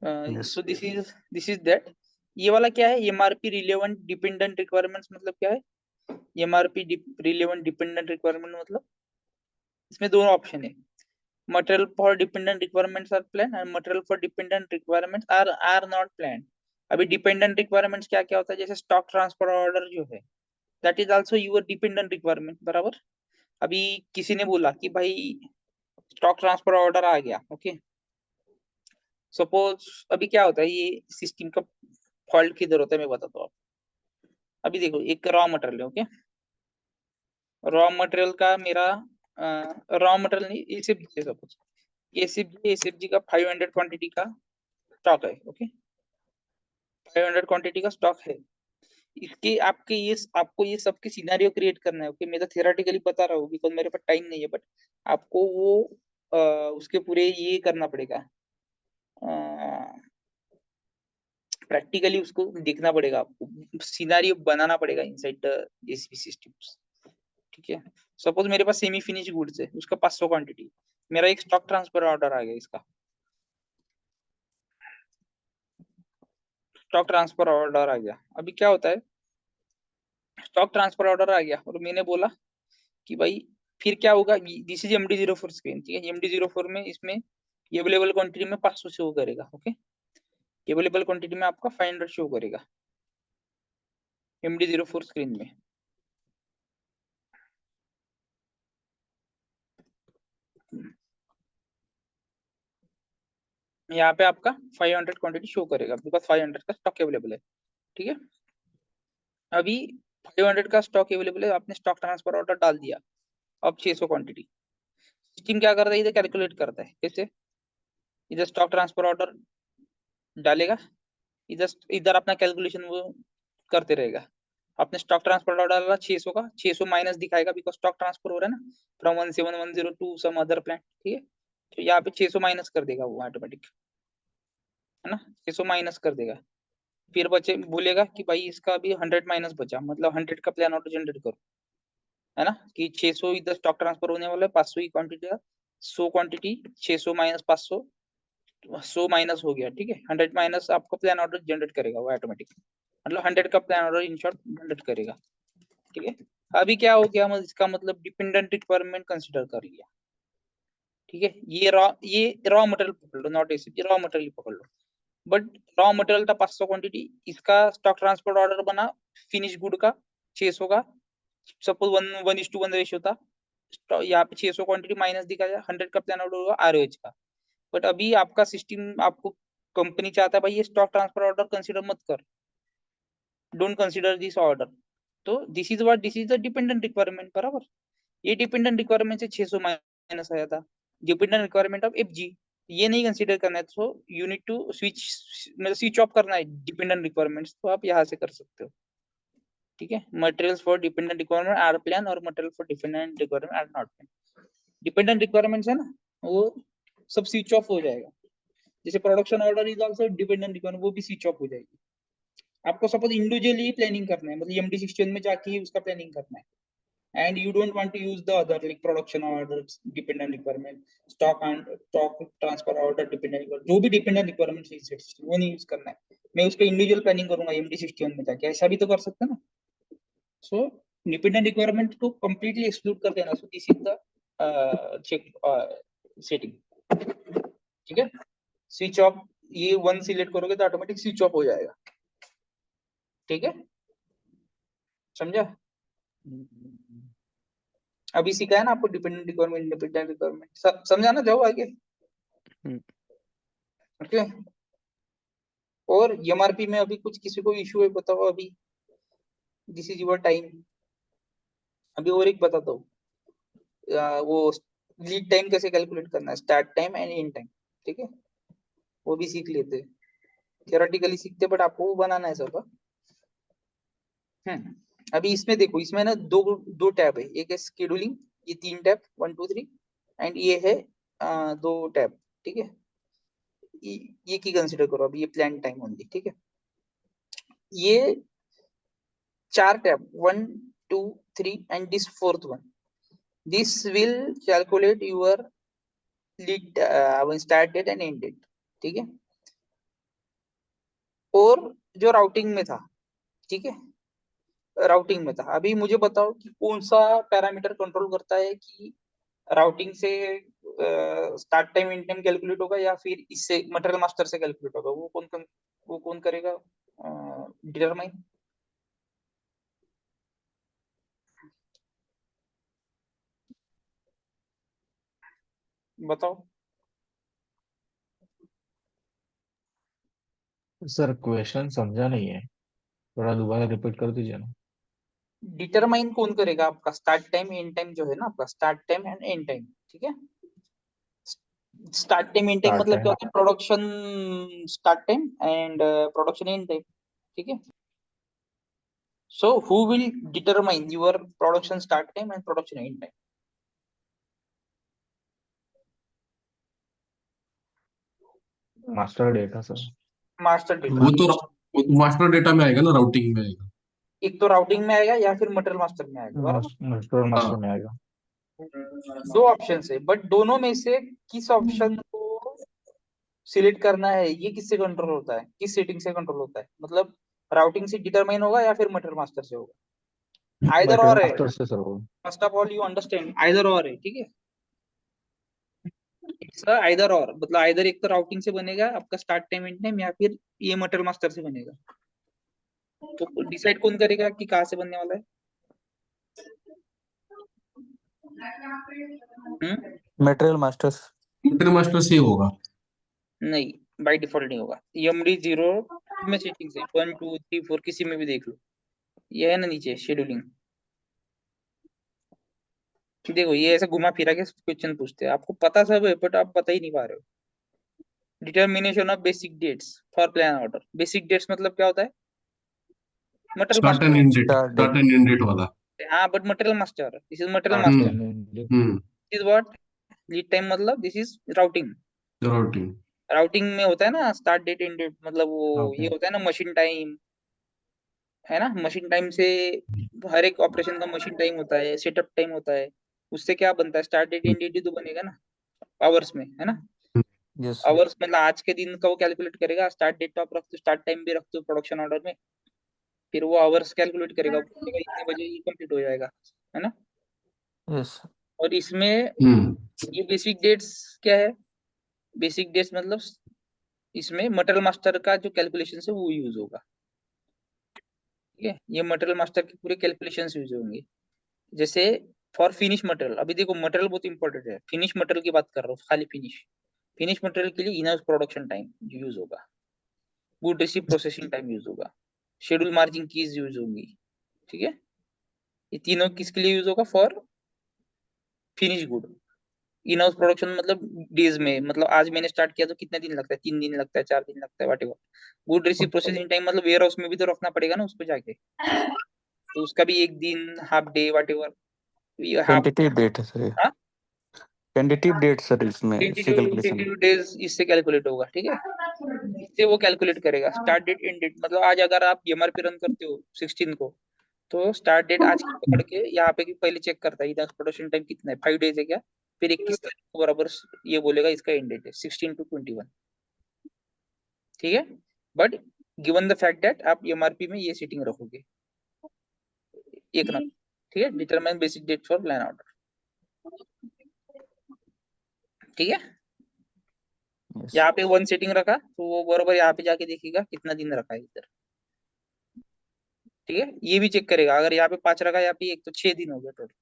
Yes. So this is that. ये वाला क्या है, MRP रिलेवेंट डिपेंडेंट रिक्वायरमेंट्स, मतलब क्या है, MRP रिलेवेंट डिपेंडेंट रिक्वायरमेंट मतलब इसमें दोनों ऑप्शन है, material for dependent requirements are planned and material for dependent requirements are not planned। अभी डिपेंडेंट रिक्वायरमेंट्स क्या क्या होता है, जैसे स्टॉक ट्रांसफर ऑर्डर जो है, that is also your dependent requirement, बराबर। अभी किसी ने बोला कि भाई स्टॉक ट्रांसफर ऑर्डर आ गया, ओके, सपोज अभी क्या होता है, ये सिस्टम का फॉल्ट किधर होता है मैं बताता हूँ आपको। अभी देखो एक रॉ मटेरियल है, ओके, रॉ मटेरियल का मेरा रॉ मटेरियल नहीं, एसएफजी, सपोज एसएफजी का 500 क्वांटिटी का स्टॉक है, ओके, 500 क्वांटिटी का स्टॉक है। इसके आपके ये आपको ये सबके सिनेरियो क्रिएट करना है। ओके, मैं तो थियोरेटिकली बता रहा हूँ बिकॉज मेरे पास टाइम नहीं है, बट आपको वो उसके पूरे ये करना पड़ेगा, प्रैक्टिकली उसको देखना पड़ेगा, आपको सिनेरियो बनाना पड़ेगा इनसाइड द जेसीबी सिस्टम्स। ठीक है, सपोज मेरे पास सेमी फिनिश गुड्स है, उसका 500 क्वांटिटी, मेरा एक स्टॉक ट्रांसफर ऑर्डर आ गया, इसका स्टॉक ट्रांसफर ऑर्डर आ गया। अभी क्या होता है, स्टॉक ट्रांसफर ऑर्डर आ गया और मैंने बोला कि भाई फिर क्या होगा, दिस इज MD04 स्क्रीन। ठीक है, MD04 में इसमें अवेलेबल क्वांटिटी में 500 शो करेगा। ओके, अवेलेबल क्वांटिटी में आपका 500 शो करेगा MD04 स्क्रीन में। यहाँ पे आपका 500 क्वांटिटी शो करेगा बिकॉज 500 का स्टॉक अवेलेबल है। ठीक है, अभी 500 का स्टॉक अवेलेबल है, आपने स्टॉक ट्रांसफर ऑर्डर डाल दिया। अब 600 क्वांटिटी, सिस्टम क्या करता है, इधर कैलकुलेट करता है। कैसे, इधर स्टॉक ट्रांसफर ऑर्डर डालेगा, इधर इधर अपना कैलकुलेशन वो करते रहेगा। आपने स्टॉक ट्रांसफर ऑर्डर डाला 600 का, 600 माइनस दिखाएगा बिकॉज स्टॉक ट्रांसफर हो रहा है ना from 17110 to some other plan. ठीक है, तो यहाँ पे 600 माइनस कर देगा वो ऑटोमेटिक, है ना, 600 माइनस कर देगा। फिर बचे बोलेगा कि भाई इसका अभी 100 माइनस बचा, मतलब 100 का प्लान ऑर्डर जनरेट करो, है ना, कि 600 इधर स्टॉक ट्रांसफर होने वाला है, 500 की क्वांटिटी है, 100 क्वांटिटी 600 माइनस 500, 100 माइनस हो गया। ठीक है, 100 माइनस आपको प्लान ऑर्डर जनरेट करेगा वो ऑटोमेटिक, मतलब 100 का plan order in short generate करेगा। ठीक है, अभी क्या हो गया, इसका मतलब डिपेंडेंट रिक्वायरमेंट कंसिडर कर लिया। ठीक है, ये रॉ मटेरियल पकड़ लो, नॉट एसिड, रॉ मटेरियल पकड़ लो। बट रॉ मटेरियल था 500 क्वांटिटी, इसका स्टॉक ट्रांसपोर्ट ऑर्डर बना फिनिश गुड का 600 का, सपोज 1:1 रेशियो था, यहाँ पे 600 क्वांटिटी माइनस दिखाया, 100 का प्लान ऑर्डर होगा ROH का। बट अभी आपका सिस्टम, आपको कंपनी चाहता है भाई ये स्टॉक ट्रांसफर ऑर्डर कंसीडर मत कर, डोंट कंसीडर दिस ऑर्डर। तो this is the dependent requirement, बराबर। ये डिपेंडेंट रिक्वायरमेंट से 600 माइनस आया था, डिपेंडेंट रिक्वायरमेंट ऑफ FG, ये नहीं कंसीडर करना है, तो यू नीड टू स्विच, मतलब स्विच ऑफ करना है डिपेंडेंट रिक्वायरमेंट्स, तो आप यहाँ से कर सकते हो। ठीक है, materials for dependent requirement are plan और material for dependent requirement are not plan. Dependent requirements है ना, वो सब स्विच ऑफ हो जाएगा। जैसे production order is also dependent requirement, वो भी स्विच ऑफ हो जाएगी। आपको सपोज इंडिविजुअली प्लानिंग करना है, मतलब MD61 में जाके ही उसका प्लानिंग करना है, and you don't want to use the other like production orders dependent requirement, stock transfer order dependent requirement, जो भी dependent requirement है वो नहीं यूज करना है। मैं उसका इंडिविजुअल प्लानिंग करूंगा MD61 में जाके, ऐसा भी तो कर सकते हैं ना। सो डिपेंडेंट रिक्वायरमेंट को कंप्लीटली एक्सक्लूड कर देना, so this is the check setting. ठीक है, स्विच ऑफ, ये 1 सिलेक्ट करोगे तो ऑटोमेटिक स्विच ऑफ हो जाएगा। ठीक है, समझा? अभी सिखाया ना आपको डिपेंडेंट रिक्वायरमेंट, इंडिपेंडेंट रिक्वायरमेंट, समझाना जाओ आगे। ओके, और MRP में अभी कुछ किसी को इशू है बताओ अभी, दिस इज योर टाइम। अभी और एक बताता हूँ, वो लीड टाइम कैसे कैलकुलेट करना है, start time and and time. ठीक है, वो भी सीख लेते हैं, थियोरेटिकली सीखते बट आपको वो बनाना है सब। अभी इसमें देखो, इसमें ना दो टैब है, एक है शेड्यूलिंग, ये 3 टैब 1 2 3, एंड ये है 2 टैब। ठीक है, ये की कंसीडर करो अभी, ये प्लान टाइम ओनली। ठीक है, ये 4 tab 1 2 3 and this 4th one, this will calculate your lead start date and end date. ठीक है, और जो राउटिंग में था, ठीक है, राउटिंग में था, अभी मुझे बताओ कि कौन सा पैरामीटर कंट्रोल करता है कि राउटिंग से start time and time calculate होगा या फिर इससे मटेरियल मास्टर से कैलकुलेट होगा, वो कौन करेगा डिटरमाइन? बताओ। सर क्वेश्चन समझा नहीं है, थोड़ा दोबारा रिपीट कर दीजिए ना। डिटरमाइन कौन करेगा आपका स्टार्ट टाइम एंड टाइम, जो है ना आपका start time and and time. ठीक है, start time and time start मतलब क्या टाइम। होता है, production start time and production and time. ठीक है, So who will determine your production start time and production end time? Master data sir. Master data. वो तो मास्टर डेटा में आएगा ना, राउटिंग में आएगा। एक तो राउटिंग में आएगा या फिर मटेरियल मास्टर में आएगा, बराबर? मास्टर मास्टर हाँ, में आएगा। दो ऑप्शन है, बट दोनों में से किस ऑप्शन को सिलेक्ट करना है, ये किससे कंट्रोल होता है, किस सेटिंग से कंट्रोल होता है? मतलब राउटिंग से डिटरमाइन होगा या फिर मटेरियल मास्टर से होगा? आइदर और है। मास्टर से सर वो। First of all you understand, either और है, ठीक है? इट्स आइदर और, मतलब आइदर एक तो राउटिंग से बनेगा आपका स्टार्ट टाइम एंड टाइम, या फिर ये मटेरियल मास्टर से बनेगा। तो डिसाइड कौन करेगा कि कहाँ से बनने वाला है? Material masters. मटेरियल मास्टर से ही होगा। नहीं, बाय डिफॉल्ट नहीं होगा। एमडी 0 में सेटिंग से 1 2 3 4 किसी में भी देख लो, ये है ना नीचे शेड्यूलिंग। देखो ये ऐसा घुमा फिरा के क्वेश्चन पूछते हैं, आपको पता सब है बट आप बता ही नहीं पा रहे हो। Determination of basic dates for plan order. Basic dates मतलब क्या होता है? Material start end end date, start start end end date वाला। हाँ, but material master, this is material start master. Hmm, this is what? Lead time मतलब this is routing. Routing. Routing में होता है ना स्टार्ट डेट एंड डेट, मतलब वो ओके। ये होता है ना मशीन टाइम, है ना? मशीन टाइम से हर एक ऑपरेशन का मशीन टाइम होता है, सेटअप टाइम होता है, उससे क्या बनता है? स्टार्ट डेट एंड डेट तो बनेगा ना आवर्स में, है ना? यस। आवर्स मतलब आज के दिन का वो कैलकुलेट करेगा। स्टार्ट डेट आप रख दो, स्टार्ट टाइम भी रख दो प्रोडक्शन ऑर्डर में, फिर वो आवर्स कैलकुलेट करेगा, बोलेगा इतने बजे ये कंप्लीट हो जाएगा, है ना? यस। और इसमें हम्म, ये बेसिक डेट्स क्या है? बेसिक डेट्स मतलब इसमें मटेरियल मास्टर का जो कैलकुलेशन है वो यूज होगा, ठीक है? ये मटेरियल मास्टर के पूरे कैलकुलेशन यूज होंगे। जैसे फॉर फिनिश मटेरियल, अभी देखो मटेरियल बहुत इंपॉर्टेंट है, फिनिश मटेरियल की बात कर रहा हूँ, खाली फिनिश। फिनिश मटेरियल के लिए in house production time use होगा, good receive processing time use होगा, शेड्यूल मार्जिन कीज यूज होंगी, ठीक है? ये तीनों किसके लिए यूज होगा? For finish good. In house production मतलब डेज में, मतलब आज मैंने स्टार्ट किया तो कितने दिन लगता है? 3 दिन लगता है, 4 दिन लगता है, what ever. Good receive processing time मतलब वेयर हाउस में भी तो रखना पड़ेगा ना उसको जाके, तो उसका भी 1 दिन, half day, whatever. Half tentative date है सर ये। हाँ, टेंटेटिव डेट सर इसमें इसी कैलकुलेशन में। 22 डेज इससे कैलकुलेट होगा, ठीक है? इससे वो कैलकुलेट करेगा स्टार्ट डेट एंड डेट। मतलब आज अगर आप एमआरपी रन करते हो 16 को, तो स्टार्ट डेट आज की पकड़ के यहाँ पे कि पहले चेक करता है इधर प्रोडक्शन टाइम कितना है, 5 डेज है क्या? फिर 21 तारीख को बराबर ये बोलेगा इसका एंड डेट है 16 to 21, ठीक है? But given the fact that आप एमआरपी में ये सेटिंग रखोगे, एक नंबर, ठीक है? Determine basic date for plan order, ठीक है? यस। यहाँ पे 1 सेटिंग रखा तो वो बराबर यहाँ पे जाके देखेगा कितना दिन रखा है इधर, ठीक है? ये भी चेक करेगा, अगर यहाँ पे 5 रखा है, यहाँ पे 1, तो 6 दिन हो गए टोटल,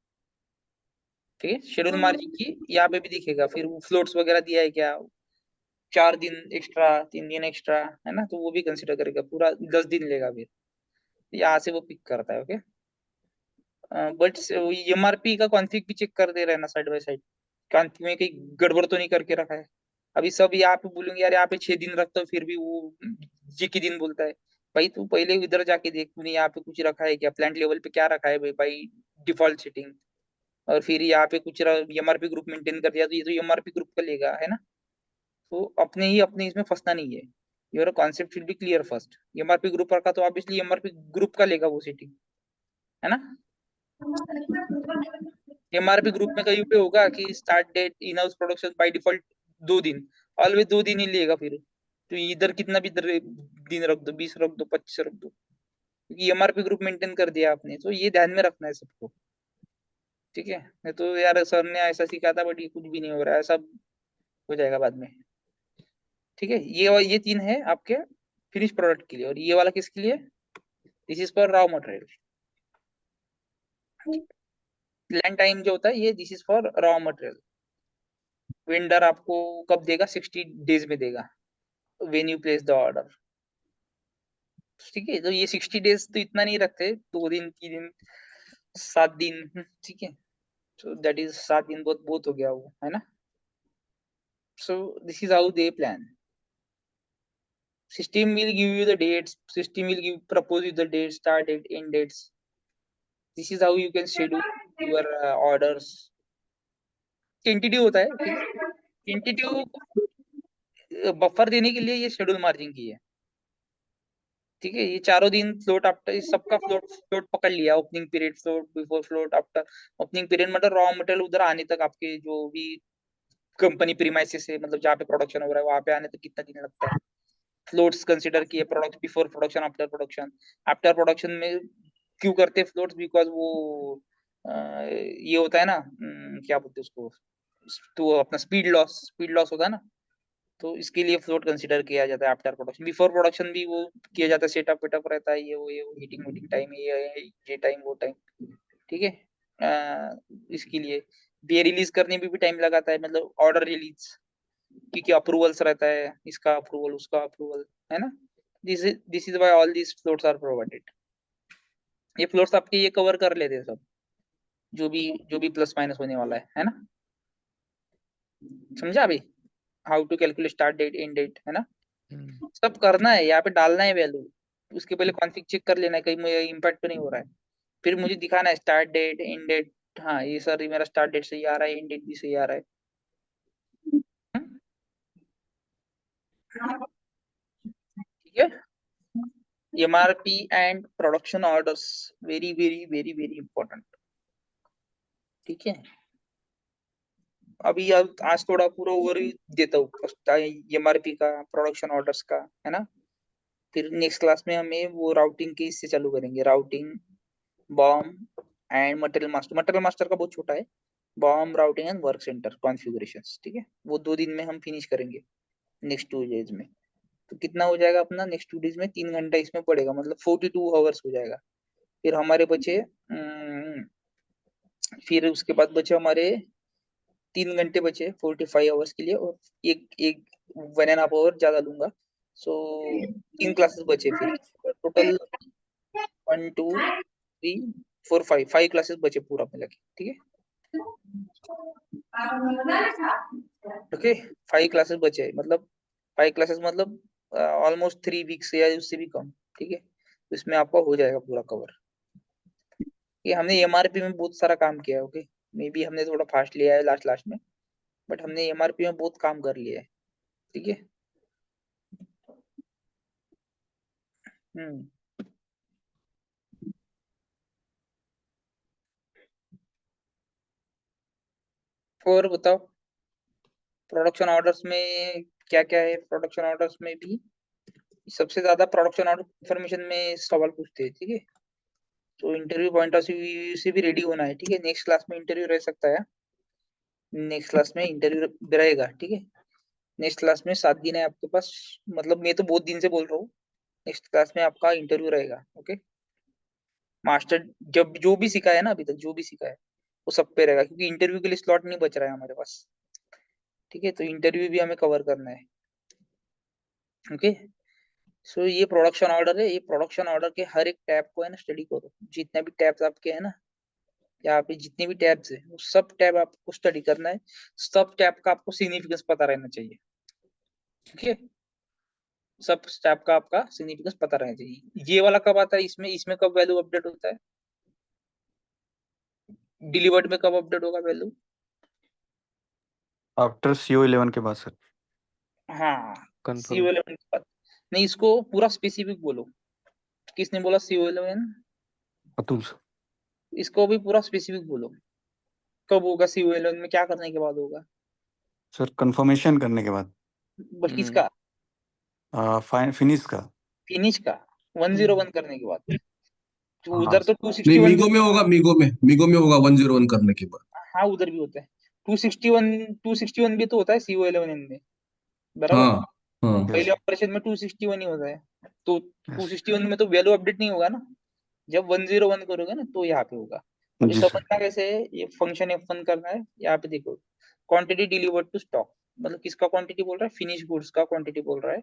ठीक है? शेड्यूल मार्जिन की यहाँ पे भी दिखेगा, फिर वो फ्लोट्स वगैरह दिया है क्या, 4 दिन एक्स्ट्रा, 3 दिन एक्स्ट्रा, है ना? तो वो भी कंसिडर करेगा, पूरा 10 दिन लेगा फिर, यहाँ से वो पिक करता है, ओके? बट एमआरपी का कॉन्फिग भी चेक कर दे रहा है ना साइड बाय साइड, कॉन्फिग में कहीं गड़बड़ तो नहीं करके रखा है? अभी सब यहाँ पे बोलेंगे यार यहाँ पे 6 दिन रखता हूँ, फिर भी वो जी के दिन बोलता है। भाई तू पहले इधर जाके देख, तूने यहाँ पे कुछ रखा है क्या, प्लांट लेवल पे क्या रखा है भाई डिफॉल्ट सेटिंग? और फिर यहाँ पे कुछ एमआरपी ग्रुप मेंटेन कर दिया तो ये तो एमआरपी ग्रुप का लेगा, है ना? तो अपने इसमें फंसना नहीं है, your concept should be clear first. MRP group रखा तो ऑब्वियसली एमआरपी ग्रुप का लेगा वो सेटिंग, है ना? एमआरपी ग्रुप में कहीं पे होगा कि start date in house production by default 2 दिन, ऑलवेज 2 दिन ही लेगा फिर, तो इधर कितना भी दिन रख दो, 20 रख दो, 25 रख दो, क्योंकि एमआरपी ग्रुप मेंटेन कर दिया आपने, तो ये ध्यान में रखना है सबको, ठीक है? नहीं तो यार सर ने ऐसा सिखाया था बट ये कुछ भी नहीं हो रहा है, सब हो जाएगा बाद में, ठीक है? ये 3 है आपके फिनिश प्रोडक्ट के लिए, और ये वाला किसके लिए? This is for raw material. Land time जो होता है ये this is for raw material. Vendor आपको कब देगा? 60 डेज में देगा, when you place the order, ठीक है? तो ये 60 डेज तो इतना नहीं रखते, 2 दिन, 3 दिन, 7 दिन, ठीक है? सो दैट इज 7 दिन बहुत बहुत हो गया वो, है ना? सो this is how they plan. System will give you the dates. System will propose you the dates, start date, end dates. This is how you can schedule your orders. Tentative होता है, ठीक है। टेंटेटिव बफर देने के लिए ये शेड्यूल मार्जिन की है, ठीक है। ये चारों दिन फ्लोट आफ्टर सबका फ्लोट पकड़ लिया, opening period, float before, float after. Opening period मतलब रॉ मटेरियल उधर आने तक आपके जो भी कंपनी प्रीमाइसेस से, मतलब जहाँ पे प्रोडक्शन हो रहा है वहां पे आने तक कितना दिन लगता है। फ्लोट्स कंसिडर किए, product before production, after production. After production में क्यों करते हैं फ्लोट्स? बिकॉज वो ये होता है ना, क्या बोलते हैं उसको, तो अपना स्पीड लॉस होता है ना, तो इसके लिए फ्लोट कंसीडर किया जाता है आफ्टर प्रोडक्शन। बिफोर प्रोडक्शन भी वो किया जाता है, सेटअप वेटअप रहता है, ये वो हीटिंग टाइम, ये टाइम वो टाइम, ठीक है। इसके लिए ये रिलीज करने में भी टाइम लगाता है, मतलब ऑर्डर रिलीज क्योंकि अप्रूवल्स रहता है, इसका अप्रूवल उसका अप्रूवल, है ना। This is why all these floats are provided. ये फ्लोट्स आपके ये कवर कर लेते हैं सब, जो भी प्लस माइनस होने वाला है ना। समझा अभी? How to calculate start date, end date, है ना। सब करना है, यहाँ पे डालना है वैल्यू। उसके पहले कॉन्फ़िग चेक कर लेना है कहीं मुझे इम्पैक्ट तो नहीं हो रहा है, फिर मुझे दिखाना है स्टार्ट डेट, एंड डेट। हाँ ये सर, ये मेरा स्टार्ट डेट सही आ रहा है, एंड डेट भी सही आ रहा है। ठीक है। MRP and production orders, very very very very important, ठीक है। अभी आज थोड़ा पूरा ओवरव्यू देता हूँ MRP का, प्रोडक्शन ऑर्डर्स का, है ना। फिर नेक्स्ट क्लास में हमें वो राउटिंग के इससे चालू करेंगे, routing, BOM and material master. Material master का बहुत छोटा है, BOM, routing and work center configurations, ठीक है। वो 2 दिन में हम फिनिश करेंगे नेक्स्ट 2 डेज में। तो कितना हो जाएगा अपना नेक्स्ट 2 डेज में? 3 घंटा इसमें पड़ेगा, मतलब 42 आवर्स हो जाएगा। फिर हमारे बचे फिर उसके बाद बचे हमारे 3 घंटे बचे 45 आवर्स के लिए, और एक एक 1.5 आवर ज्यादा लूंगा। सो 3 क्लासेस बचे, फिर टोटल 1 2 3 4 5 क्लासेस बचे पूरा मिला के, ठीक है। ओके 5 क्लासेस बचे, मतलब 5 क्लासेस मतलब ऑलमोस्ट 3 वीक्स या उससे भी कम, ठीक है। तो इसमें आपका हो जाएगा पूरा कवर। ये हमने MRP में बहुत सारा काम किया है, ओके। मे बी हमने थोड़ा फास्ट लिया है लास्ट लास्ट में, बट हमने MRP में बहुत काम कर लिया है, ठीक है। हम्म और बताओ, प्रोडक्शन ऑर्डर्स में क्या क्या है? प्रोडक्शन ऑर्डर्स में भी सबसे ज्यादा प्रोडक्शन ऑर्डर इंफॉर्मेशन में सवाल पूछते हैं, ठीक है। तो इंटरव्यू पॉइंट ऑफ व्यू से भी रेडी होना है, ठीक है। नेक्स्ट क्लास में इंटरव्यू रह सकता है, नेक्स्ट क्लास में इंटरव्यू रहेगा, ठीक है। नेक्स्ट क्लास में 7 दिन है आपके पास, मतलब मैं तो बहुत दिन से बोल रहा हूँ, नेक्स्ट क्लास में आपका इंटरव्यू रहेगा, ओके। मास्टर जब जो भी सीखा है ना अभी तक, जो भी सीखा है वो सब पे रहेगा, क्योंकि इंटरव्यू के लिए स्लॉट नहीं बच रहा है हमारे पास, ठीक है। तो इंटरव्यू भी हमें कवर करना है, ओके। सो ये प्रोडक्शन ऑर्डर है, ये प्रोडक्शन ऑर्डर के हर एक टैब को है ना स्टडी करो, जितने भी टैब्स आपके है ना, यहाँ पे जितने भी टैब्स है वो सब टैब आपको स्टडी करना है। सब टैब का आपको सिग्निफिकेंस पता रहना चाहिए, ठीक है। सब टैब का आपका सिग्निफिकेंस पता रहना चाहिए। ये वाला कब आता है इसमें? इसमें कब वैल्यू अपडेट होता है? डिलीवर्ड में कब अपडेट होगा वैल्यू? आफ्टर CO11 के बाद सर। हाँ, कंफर्म। CO11 के बाद। नहीं, इसको पूरा स्पेसिफिक बोलो। किसने बोला CO11? अतुल सर। इसको भी पूरा स्पेसिफिक बोलो, कब होगा CO11 में, क्या करने के बाद होगा? सर कंफर्मेशन करने के बाद, बस किसका? फिनिश का। फिनिश का 101 करने के बाद। तो हाँ उधर तो नहीं, 261 भी, मीगो में होगा, मीगो में होगा 101 करने के बाद। हाँ उधर भी होता है। 261 भी तो होता है CO11 में, बराबर। हाँ हाँ। पहले यस ऑपरेशन में 261 ही होता है, तो यस 261 में तो वैल्यू अपडेट नहीं होगा ना। जब 101 करोगे ना तो यहाँ पे होगा। अभी जी सर। समझना कैसे है, ये फंक्शन F1 करना है। यहाँ पे देखो, क्वांटिटी डिलीवर्ड टू स्टॉक, मतलब किसका क्वांटिटी बोल रहा है? फिनिश गुड्स का क्वांटिटी बोल रहा है।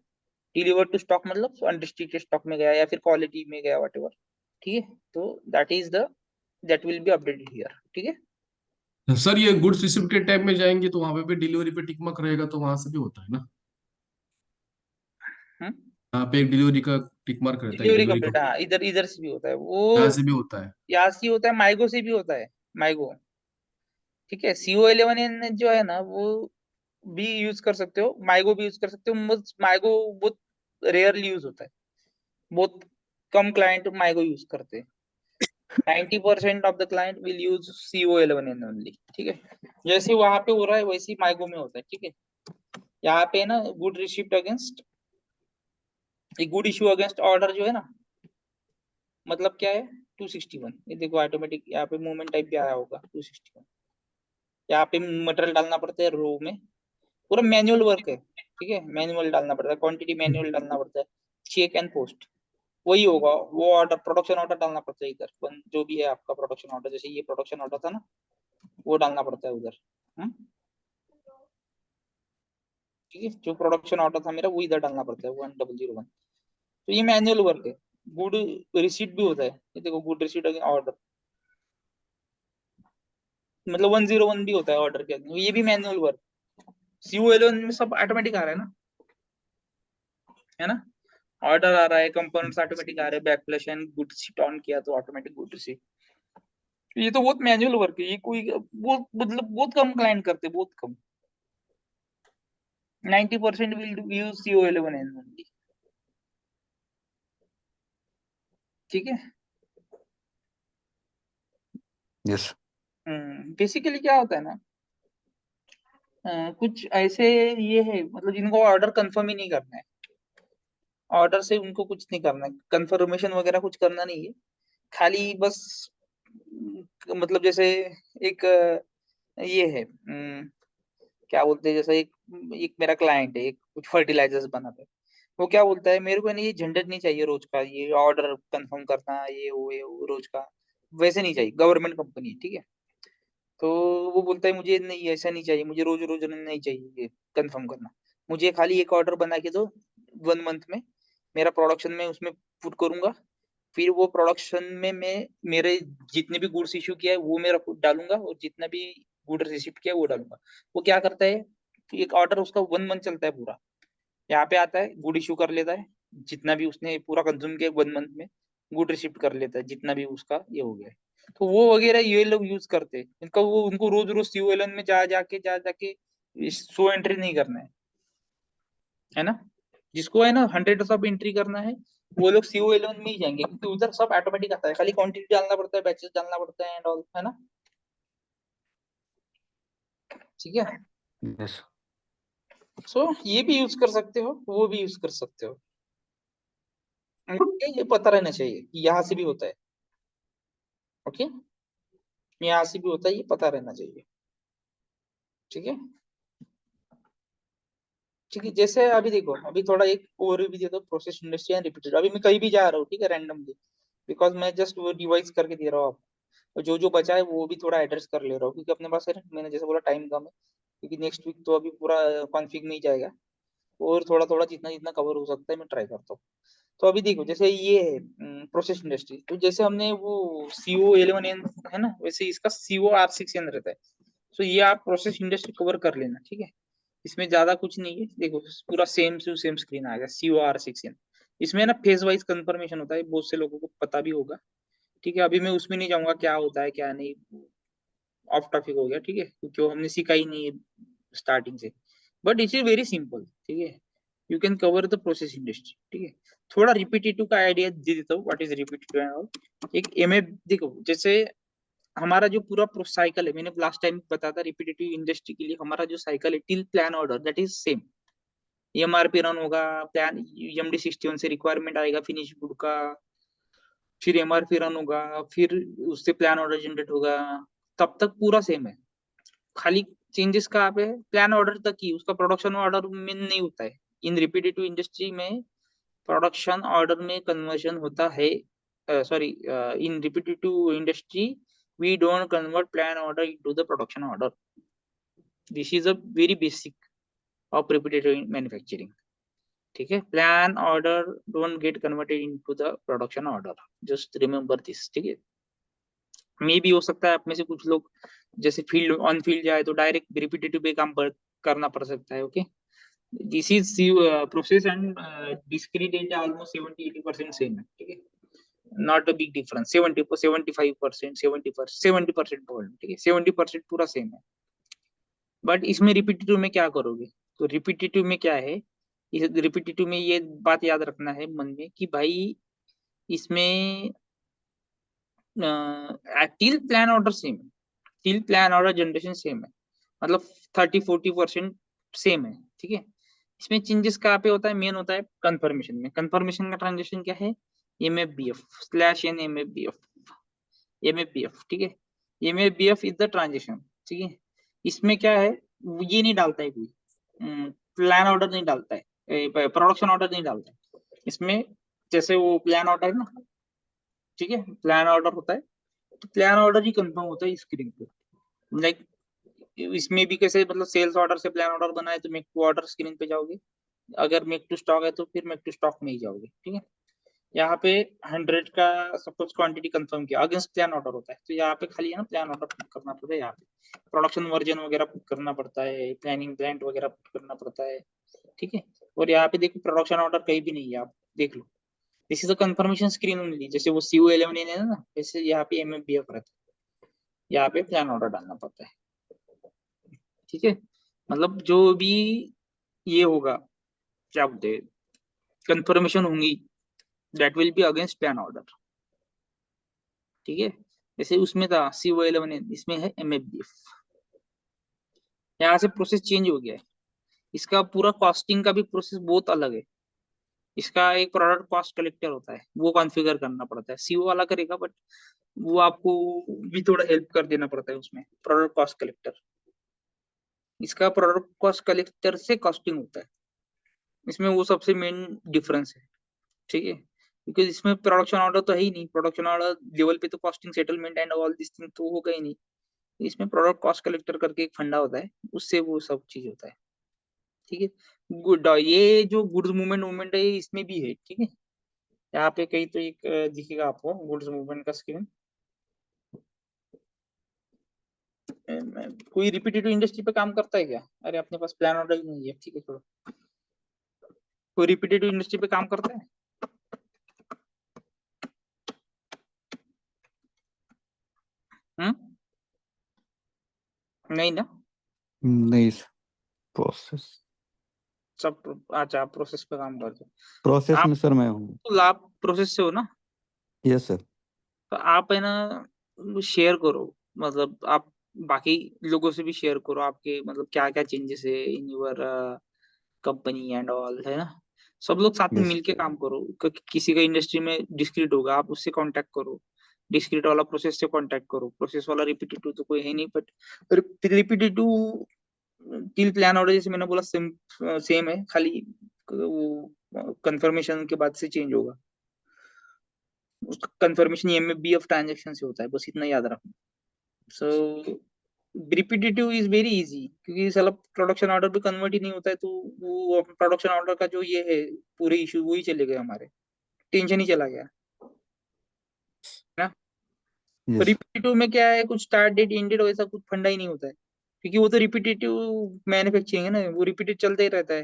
डिलीवर्ड टू स्टॉक मतलब अनरिस्ट्रिक्टेड स्टॉक में गया या फिर क्वालिटी में गया, व्हाटएवर, ठीक है। तो that will be updated here, ठीक है। सर ये गुड्स रिसीव्ड के टैब में जाएंगे तो वहां पे भी डिलीवरी पे टिक मार्क रहेगा, तो वहां से भी होता है ना? हम्म यहाँ पे एक डिलीवरी का टिक मार्क रहता है, डिलीवरी डिलीवरी कंप्लीट, का। हाँ इधर इधर से भी होता है यहाँ वो, से भी होता है। यहाँ से होता है, माइगो से भी होता है, माइगो। ठीक है, CO11N जो है ना वो भी यूज कर सकते हो, माइगो भी यूज कर सकते हो, बस माइगो बहुत रेयरली यूज होता है, बहुत कम क्लाइंट माइगो यूज करते हैं। 90% of the client will use CO11N only. ठीक है, जैसे वहां पे हो रहा है वैसे ही माइगो में होता है। ठीक है, यहाँ पे ना गुड रिसीप्ट अगेंस्ट, एक गुड इशू अगेंस्ट ऑर्डर जो है ना, मतलब क्या है, 261। ये देखो ऑटोमेटिक यहाँ पे मूवमेंट टाइप भी आया होगा 261। यहाँ पे मटेरियल डालना पड़ता है रो में, पूरा मैनुअल वर्क है। ठीक है, मैनुअल डालना पड़ता है, क्वांटिटी मैनुअल डालना पड़ता है, चेक एंड पोस्ट वही होगा। वो ऑर्डर, प्रोडक्शन ऑर्डर डालना पड़ता है इधर, जो भी है आपका प्रोडक्शन ऑर्डर, जैसे ये प्रोडक्शन ऑर्डर था ना, वो डालना पड़ता है उधर। ठीक है, जो प्रोडक्शन ऑर्डर था मेरा वो इधर डालना पड़ता है 1001। तो ये मैनुअल वर्क है। गुड रिसीट भी होता है, ये देखो गुड रिसीट ऑर्डर, मतलब 101 भी होता है ऑर्डर के अंदर, ये भी मैनुअल वर्क। CO11 में सब ऑटोमेटिक आ रहा है ना, है ना, ऑर्डर आ रहा है, कंपोनेंट्स ऑटोमेटिक आ रहे हैं, बैकफ्लैश एंड गुड रिसीट ऑन किया तो ऑटोमेटिक गुड रिसीट। ये तो बहुत मैनुअल वर्क है, ये कोई बहुत, मतलब बहुत कम क्लाइंट करते, बहुत कम। 90% विल यूज CO11N ओनली। ठीक है, यस। बेसिकली क्या होता है ना, कुछ ऐसे ये है, मतलब जिनको ऑर्डर कंफर्म ही नहीं करना है, ऑर्डर से उनको कुछ नहीं करना है, कंफर्मेशन वगैरह कुछ करना नहीं है, खाली बस मतलब जैसे एक ये है, क्या बोलते हैं, जैसे एक एक मेरा क्लाइंट है, एक कुछ फर्टिलाइजर्स बनाता है, वो क्या बोलता है, मेरे को ना ये झंझट नहीं चाहिए रोज का, ये ऑर्डर कंफर्म करना, ये वो रोज का, वैसे नहीं चाहिए, गवर्नमेंट कंपनी है। ठीक है, तो वो बोलता है मुझे नहीं, ऐसा नहीं चाहिए, मुझे रोज रोज नहीं चाहिए कंफर्म करना, मुझे खाली एक ऑर्डर बना के दो 1 मंथ में, मेरा प्रोडक्शन में उसमें पुट करूंगा, फिर वो प्रोडक्शन में मैं मेरे जितने भी गुड्स इशू किया है वो मेरा डालूंगा, और जितना भी गुड रिसीव किया है वो डालूंगा। वो क्या करता है, एक ऑर्डर उसका 1 मंथ चलता है पूरा, यहाँ पे आता है गुड इशू कर लेता है, जितना भी उसने पूरा कंज्यूम किया 1 मंथ में, गुड रिसिप्ट कर लेता है जितना भी उसका ये हो गया है। तो वो वगैरह ये लोग यूज करते हैं, इनका वो उनको रोज रोज CO11 में जा जाके शो एंट्री नहीं करना है ना, जिसको है ना 100 सब एंट्री करना है, वो लोग CO11 में ही जाएंगे, क्योंकि उधर सब ऑटोमेटिक आता है, खाली क्वांटिटी डालना पड़ता है, बैचेस डालना पड़ता है एंड ऑल, है ना। ठीक है, यस। सो ये भी यूज कर सकते हो, वो भी यूज कर सकते हो, ये पता रहना चाहिए कि यहाँ से भी होता है। ओके, यहाँ से भी होता है, ये पता रहना चाहिए। ठीक है, ठीक है, जैसे अभी देखो, अभी थोड़ा एक ओवरव्यू भी दे दो, प्रोसेस इंडस्ट्री एंड रिपीटेड। अभी मैं कहीं भी जा रहा हूँ, ठीक है, रैंडमली, बिकॉज मैं जस्ट वो डिवाइस करके दे रहा हूँ आपको, और जो जो बचा है वो भी थोड़ा एड्रेस कर ले रहा हूँ, क्योंकि अपने पास है, मैंने जैसे बोला टाइम कम है, क्योंकि नेक्स्ट वीक तो अभी पूरा कॉन्फिग नहीं जाएगा, और थोड़ा थोड़ा जितना जितना कवर हो सकता है मैं ट्राई करता हूँ। तो अभी देखो, जैसे ये है प्रोसेस इंडस्ट्री, तो जैसे हमने वो CO11N है ना, वैसे इसका COR6N रहता है। तो ये आप प्रोसेस इंडस्ट्री कवर कर लेना। ठीक है, इसमें ज्यादा कुछ नहीं है, देखो पूरा सेम टू सेम स्क्रीन आएगा COR6N। इसमें ना फेज वाइज कंफर्मेशन होता है, बहुत से लोगों को पता भी होगा। ठीक है, अभी मैं उसमें नहीं जाऊंगा क्या होता है क्या नहीं, ऑफ टॉपिक हो गया। ठीक है, क्योंकि वो हमने सीखा ही नहीं है स्टार्टिंग से, but it is very simple. ठीक है, you can cover the process industry. ठीक है, थोड़ा रिपीटेटिव का आइडिया दे देता हूँ, what is repetitive and all. एक MA देखो, जैसे हमारा जो पूरा साइकिल है, मैंने लास्ट टाइम बताया था, रिपीटेटिव इंडस्ट्री के लिए हमारा जो साइकिल है till plan order, that is same. MRP run होगा, प्लान MD61 से रिक्वायरमेंट आएगा फिनिश गुड का, फिर MRP रन होगा, फिर उससे प्लान ऑर्डर जनरेट होगा, तब तक पूरा सेम है। खाली चेंजेस कहाँ पे है, प्लान ऑर्डर तक ही, उसका प्रोडक्शन ऑर्डर में नहीं होता है। इन रिपीटेटिव इंडस्ट्री में प्रोडक्शन ऑर्डर में कन्वर्जन होता है, sorry, in repetitive industry we don't convert plan order into the production order. This is a very basic of repetitive manufacturing. ठीक है, plan order don't get converted into the production order, just remember this. ठीक है, मे भी हो सकता है आप में से कुछ लोग जैसे फील्ड ऑन फील्ड जाए तो डायरेक्ट रिपीटेटिव पे काम करना पड़ सकता है। Okay, this is process and discrete data almost 70-80% same है, ठीक है, not a big difference, 75%, 70% point, ठीक है, 70% पूरा सेम है। बट इसमें रिपीटेटिव में क्या करोगे? तो रिपीटेटिव में क्या है, इस रिपीटेटिव में ये बात याद रखना है मन में कि भाई इसमें टिल प्लान ऑर्डर सेम है, till plan order generation same है, मतलब 30-40% सेम है, ठीक है। इसमें चेंजेस कहाँ पे होता है? मेन होता है कंफर्मेशन में। कंफर्मेशन का ट्रांजेक्शन क्या है? MFBF /n MFBF, ठीक है। MFBF इज द ट्रांजेक्शन, ठीक है। इसमें क्या है, ये नहीं डालता है कोई, प्लान ऑर्डर नहीं डालता है, प्रोडक्शन ऑर्डर नहीं डालता है इसमें। जैसे वो प्लान ऑर्डर है ना, ठीक है, प्लान ऑर्डर होता है, तो प्लान ऑर्डर ही कंफर्म होता है स्क्रीन पे। लाइक इसमें भी कैसे, मतलब सेल्स ऑर्डर से प्लान ऑर्डर बनाए तो मेक टू ऑर्डर स्क्रीन पे जाओगे, अगर मेक टू स्टॉक है तो फिर मेक टू स्टॉक में ही जाओगे, ठीक है। यहाँ पे 100 का सपोज क्वांटिटी कंफर्म किया, अगेंस्ट प्लान ऑर्डर होता है, तो यहाँ पे खाली है ना प्लान ऑर्डर पुट करना पड़ता है, यहाँ पे प्रोडक्शन वर्जन वगैरह पुट करना पड़ता है, प्लानिंग प्लांट वगैरह पुट करना पड़ता है, ठीक है। और यहाँ पे देखो प्रोडक्शन ऑर्डर कहीं भी नहीं है, आप देख लो, this is a confirmation screen only. जैसे वो CO11 है ना, वैसे यहाँ पे MFBF रहता है, यहाँ पे प्लान ऑर्डर डालना पड़ता है, ठीक है। मतलब जो भी ये होगा, क्या बोलते हैं, कंफर्मेशन होंगी, that will be against plan order, ठीक है। जैसे उसमें था CO11, इसमें है MFBF। यहाँ से प्रोसेस चेंज हो गया है, इसका पूरा कॉस्टिंग का भी प्रोसेस बहुत अलग है। इसका एक प्रोडक्ट कॉस्ट कलेक्टर होता है, वो कॉन्फ़िगर करना पड़ता है, CO वाला करेगा, बट वो आपको भी थोड़ा हेल्प कर देना पड़ता है उसमें, प्रोडक्ट कॉस्ट कलेक्टर। इसका प्रोडक्ट कॉस्ट कलेक्टर से कॉस्टिंग होता है, इसमें वो सबसे मेन डिफरेंस है, ठीक है। क्योंकि इसमें प्रोडक्शन ऑर्डर तो है ही नहीं, प्रोडक्शन ऑर्डर लेवल पे तो costing settlement and all this thing तो होगा ही नहीं। इसमें प्रोडक्ट कॉस्ट कलेक्टर करके एक फंडा होता है, उससे वो सब चीज होता है, ठीक है। गुड, ये जो गुड्स मूवमेंट है ये इसमें भी है, ठीक है। यहाँ पे कहीं तो एक दिखेगा आपको गुड्स मूवमेंट का स्क्रीन। कोई रिपीटेटिव इंडस्ट्री पे काम करता है क्या? अरे अपने पास प्लान ऑर्डर ही नहीं है, ठीक है, छोड़ो। कोई रिपीटेटिव इंडस्ट्री पे काम करता है? हम्म, नहीं ना, नहीं, प्रोसेस सब अच्छा प्रोसेस पे काम करते हो प्रोसेस आप, में सर मैं हूँ। तो लाभ प्रोसेस से हो ना, यस सर। तो आप है ना शेयर करो, मतलब आप बाकी लोगों से भी शेयर करो आपके, मतलब क्या क्या चेंजेस है in your company and all, है ना। सब लोग साथ में यस। मिलके काम करो, किसी का इंडस्ट्री में डिस्क्रीट होगा, आप उससे कांटेक्ट करो, डिस्क्रीट वाला प्रोसेस से कांटेक्ट करो, प्रोसेस वाला रिपीटेटिव तो कोई है नहीं, but repetitive till plan order जैसे मैंने बोला सेम सेम है, खाली वो कंफर्मेशन के बाद से चेंज होगा, उसका कंफर्मेशन MFBF ट्रांजेक्शन से होता है, बस इतना याद रखना। सो रिपीटेटिव इज वेरी इजी, क्योंकि साला प्रोडक्शन ऑर्डर पे कन्वर्ट ही नहीं होता है, तो वो प्रोडक्शन ऑर्डर का जो ये है पूरे इशू वही चले गए हमारे, टेंशन ही चला गया, है ना। तो यस। रिपीटेटिव में क्या है, कुछ स्टार्ट डेट एंड डेट वैसा कुछ फंडा ही नहीं होता है, क्योंकि वो तो रिपीटेटिव मैन्युफैक्चरिंग है ना, वो रिपीटेड चलता ही रहता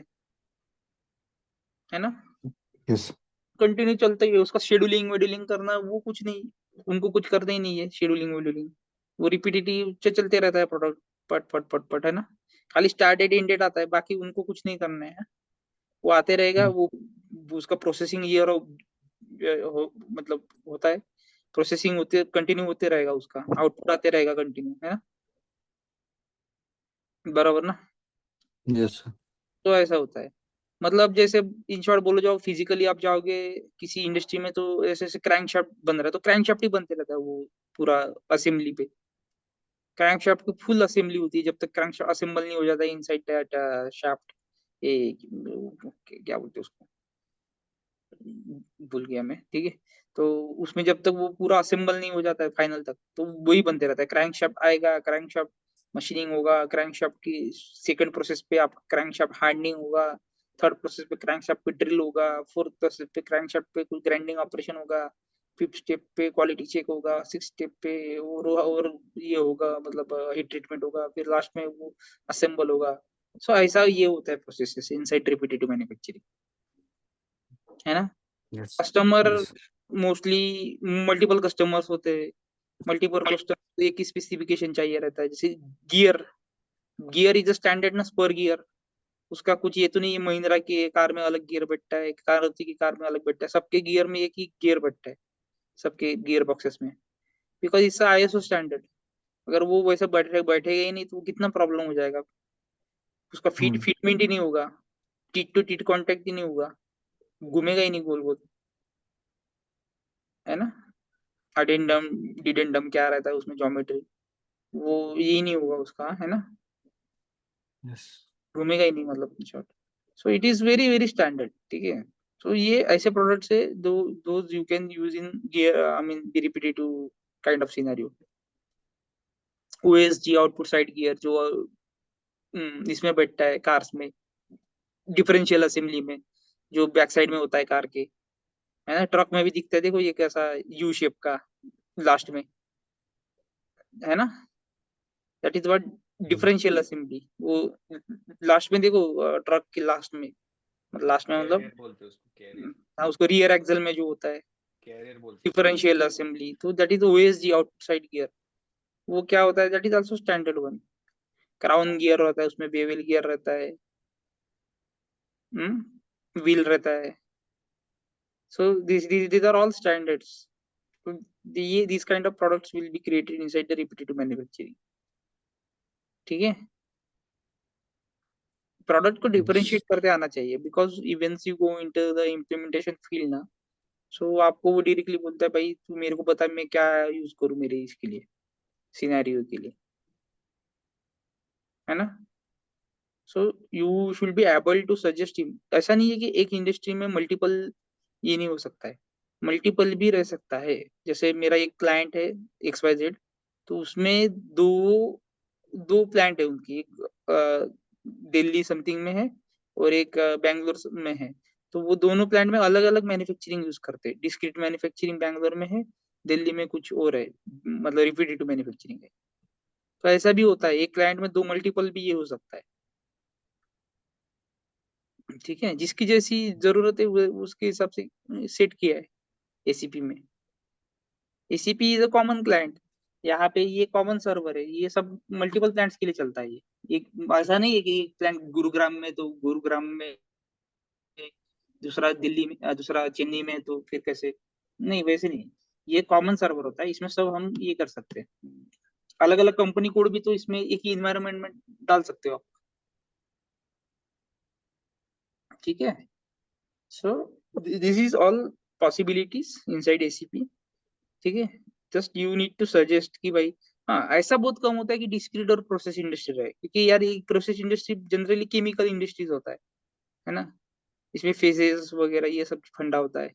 है ना, यस। कंटिन्यू चलता ही है। उसका शेड्यूलिंग वेड्यूलिंग करना वो कुछ नहीं, उनको कुछ करना ही नहीं है शेड्यूलिंग वेड्यूलिंग, वो रिपीटेटिव चलते रहता है प्रोडक्ट, पट पट पट पट, है ना। खाली स्टार्ट डेट एंड डेट आता है, बाकी उनको कुछ नहीं करना है, वो आते रहेगा, वो उसका प्रोसेसिंग ईयर मतलब होता है, प्रोसेसिंग होते कंटिन्यू होते रहेगा, उसका आउटपुट आते रहेगा कंटिन्यू, है ना, बराबर ना। Yes sir. तो ऐसा होता है, मतलब जैसे इन शॉर्ट बोलो, जाओ फिजिकली आप जाओगे किसी इंडस्ट्री में, तो ऐसे ऐसे क्रैंक शाफ्ट बन रहा है, तो क्रैंक शाफ्ट ही बनते रहता है वो पूरा असेंबली पे, क्रैंक शाफ्ट की फुल असेंबली होती है, जब तक क्रैंक शाफ्ट असेंबल नहीं हो जाता इनसाइड दैट शाफ्ट, ये क्या बोलते हैं उसको, भूल गया मैं, ठीक है। तो उसमें जब तक वो पूरा असेंबल नहीं हो जाता है फाइनल तक, तो वही बनते रहता है, क्रैंक शाफ्ट आएगा, क्रैंक शाफ्ट मशीनिंग होगा, क्रैंक शाफ्ट की सेकंड प्रोसेस पे आप क्रैंक शाफ्ट हार्डनिंग होगा, थर्ड प्रोसेस पे क्रैंक शाफ्ट पे ड्रिल होगा, फोर्थ प्रोसेस पे क्रैंक शाफ्ट पे कुछ ग्राइंडिंग ऑपरेशन होगा, फिफ्थ स्टेप पे क्वालिटी चेक होगा, सिक्स स्टेप पे और ये होगा, मतलब हीट ट्रीटमेंट होगा, फिर लास्ट में वो असेंबल होगा, सो ऐसा ये होता है प्रोसेस इनसाइड रिपीटेटिव मैन्युफैक्चरिंग, है ना। Yes. Customer Yes. Mostly multiple customers होते हैं, मल्टीपल कस्टमर एक ही स्पेसिफिकेशन चाहिए रहता है। जैसे gear, gear is a standard ना, स्पर गियर। उसका कुछ ये तो नहीं है महिंद्रा की कार में अलग गियर बैठता है, मारुति की कार में अलग बैठता है, सबके गियर में एक ही गियर बैठता है, सबके गियर बॉक्सेस में, बिकॉज इसका आईएसओ स्टैंडर्ड। अगर वो वैसे बैठेगा ही नहीं तो कितना प्रॉब्लम हो जाएगा, उसका फिटमेंट ही नहीं होगा, टीट टू टीट कांटेक्ट ही नहीं होगा, घूमेगा ही नहीं गोल गोल, है ना। अडेंडम डिडेंडम क्या रहता है उसमें, ज्योमेट्री, वो यही नहीं होगा उसका, है ना, Yes. घूमेगा ही नहीं, मतलब in short. So it is very very standard, ठीक है। सो ये ऐसे प्रोडक्ट्स है दो those you can use in gear, I mean repetitive kind of scenario. OSG output side gear जो इसमें बैठता है कार्स में, डिफरेंशियल असेंबली में, जो बैक साइड में होता है कार के, है ना। ट्रक में भी दिखता है, देखो ये कैसा यू शेप का लास्ट में, है ना। That is what differential assembly. वो लास्ट में देखो, ट्रक के लास्ट में, लास्ट में मतलब कैरियर बोलते हैं उसको, कैरियर। हाँ, उसको रियर एक्सल में जो होता है कैरियर बोलते हैं। डिफरेंशियल असेंबली, तो दैट इज ओएसजी आउटसाइड गियर। वो क्या होता है, that is also standard one. Crown gear रहता है, उसमें बेवल गियर रहता है, व्हील रहता है। सो these are all standards. So these kind of products will be created inside the repetitive manufacturing, ठीक है। प्रोडक्ट को डिफरेंशिएट करते आना चाहिए, because events you go into the implementation field ना, सो आपको वो डायरेक्टली बोलता है भाई तू मेरे को बता मैं क्या यूज करूं मेरे इसके लिए, सिनेरियो के लिए, है ना। So you should be able to suggest him. ऐसा नहीं है कि एक इंडस्ट्री में मल्टीपल ये नहीं हो सकता है, मल्टीपल भी रह सकता है। जैसे मेरा एक क्लाइंट है XYZ, तो उसमें दो दो प्लांट है उनकी, एक दिल्ली समथिंग में है और एक बैंगलोर में है। तो वो दोनों प्लांट में अलग अलग मैन्युफैक्चरिंग यूज करते हैं। डिस्क्रीट मैन्युफैक्चरिंग बैंगलोर में है, दिल्ली में कुछ और है, मतलब रिपीटेटिव मैन्युफैक्चरिंग है। तो ऐसा भी होता है, एक क्लाइंट में दो मल्टीपल भी ये हो सकता है, ठीक है। जिसकी जैसी जरूरत है उसके हिसाब से सेट किया है एसीपी में। ACP is a common client, यहाँ पे ये कॉमन सर्वर है, ये सब मल्टीपल प्लांट्स के लिए चलता है। ये एक ऐसा नहीं है कि एक प्लांट गुरुग्राम में तो गुरुग्राम में, दूसरा दिल्ली में, दूसरा चेन्नई में, तो फिर कैसे, नहीं वैसे नहीं। ये कॉमन सर्वर होता है, इसमें सब हम ये कर सकते हैं। अलग अलग कंपनी कोड भी तो इसमें एक ही इन्वायरमेंट में डाल सकते हो आप, ठीक है। So this is all possibilities inside ACP, ठीक है। Just you need to suggest कि भाई, हाँ ऐसा बहुत कम होता है कि डिस्क्रीट और प्रोसेस इंडस्ट्री रहे, क्योंकि यार ये process industry generally chemical industries होता है ना। इसमें फेजेस वगैरह ये सब फंडा होता है।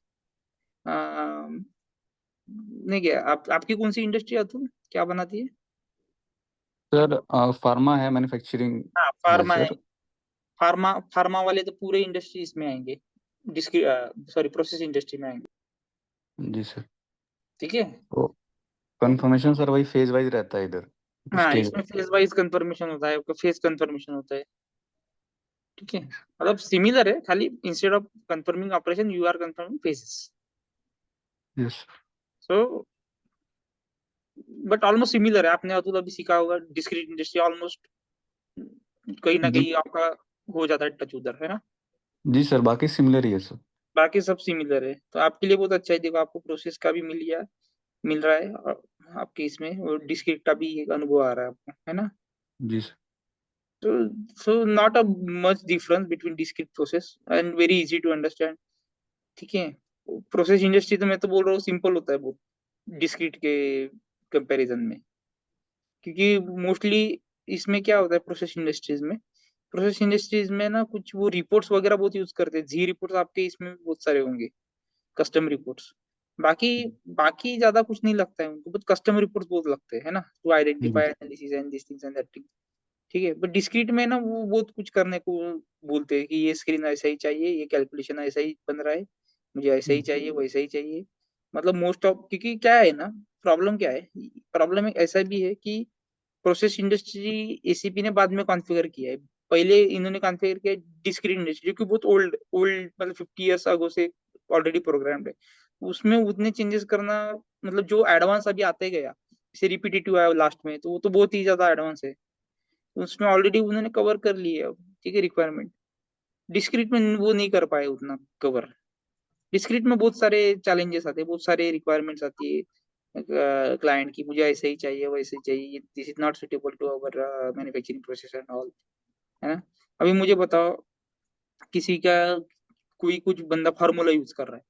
नहीं क्या आपकी कौन सी इंडस्ट्री अतुल, क्या बनाती है? सर फार्मा है, मैन्युफैक्चरिंग हाँ है फार्मा है। सर। फार्मा फार्मा वाले तो पूरे इंडस्ट्री इसमें आएंगे, सॉरी प्रोसेस इंडस्ट्री में आएंगे, जी सर। ठीक है। तो कंफर्मेशन सर वही फेज वाइज रहता है इधर, हाँ स्टेज। इसमें फेज वाइज कंफर्मेशन होता है, फेज कंफर्मेशन होता है, ठीक है। मतलब सिमिलर है, खाली instead of confirming operation you are confirming phases. Yes. So but almost similar है, आपने अतुल अभी सीखा होगा डिस्क्रीट इंडस्ट्री, ऑलमोस्ट कहीं ना जी कहीं आपका हो जाता है टच उधर, है ना। जी सर, बाकी सिमिलर ही है सर। बाकी सब सिमिलर है, तो आपके लिए बहुत अच्छा है। देखो आपको प्रोसेस का भी मिल रहा है, और आपके इसमें और डिस्क्रीट का भी एक अनुभव आ रहा है आपको, है ना। जी sir. so so not a much difference between discrete process and very easy to understand, ठीक है। प्रोसेस इंडस्ट्री तो मैं तो बोल रहा हूँ सिंपल होता है बहुत डिस्क्रीट के कंपैरिजन में, क्योंकि मोस्टली इसमें क्या होता है प्रोसेस इंडस्ट्रीज में ना कुछ वो रिपोर्ट्स वगैरह बहुत यूज करते हैं। जी रिपोर्ट्स आपके इसमें भी बहुत सारे होंगे, कस्टम रिपोर्ट्स। बाकी बाकी ज्यादा कुछ नहीं लगता है उनको, बट कस्टम रिपोर्ट्स बहुत लगते हैं, है ना, to G identify analysis and this things and that, ठीक है। बट डिस्क्रीट में ना वो बहुत कुछ करने को बोलते हैं कि ये स्क्रीन ऐसा ही चाहिए, ये कैलकुलेशन ऐसा ही बन रहा है, मुझे ऐसा ही चाहिए वैसा ही चाहिए। मतलब मोस्ट ऑफ, क्योंकि क्या है ना, प्रॉब्लम क्या है, प्रॉब्लम ऐसा भी है कि प्रोसेस इंडस्ट्री एसीपी ने बाद में कॉन्फ़िगर किया है, पहले इन्होंने कॉन्फ़िगर किया डिस्क्रीट इंडस्ट्री, जो कि बहुत ओल्ड ओल्ड मतलब 50 इयर्स अगो से ऑलरेडी प्रोग्राम्ड है। उसमें उतने चेंजेस करना, मतलब जो एडवांस अभी आते गया, जैसे रिपीटेटिव आया लास्ट में, तो वो तो बहुत ही ज्यादा एडवांस है। उसमें ऑलरेडी उन्होंने कवर कर लिया, ठीक है, रिक्वायरमेंट। डिस्क्रीट में वो नहीं कर पाए उतना कवर। डिस्क्रीट में बहुत सारे चैलेंजेस आते हैं, बहुत सारे रिक्वायरमेंट्स आती है क्लाइंट की, मुझे ऐसे ही चाहिए, वैसे ही चाहिए, this is not suitable to our manufacturing process and all, है ना। अभी मुझे बताओ, किसी का कोई कुछ बंदा फार्मूला यूज कर रहा है,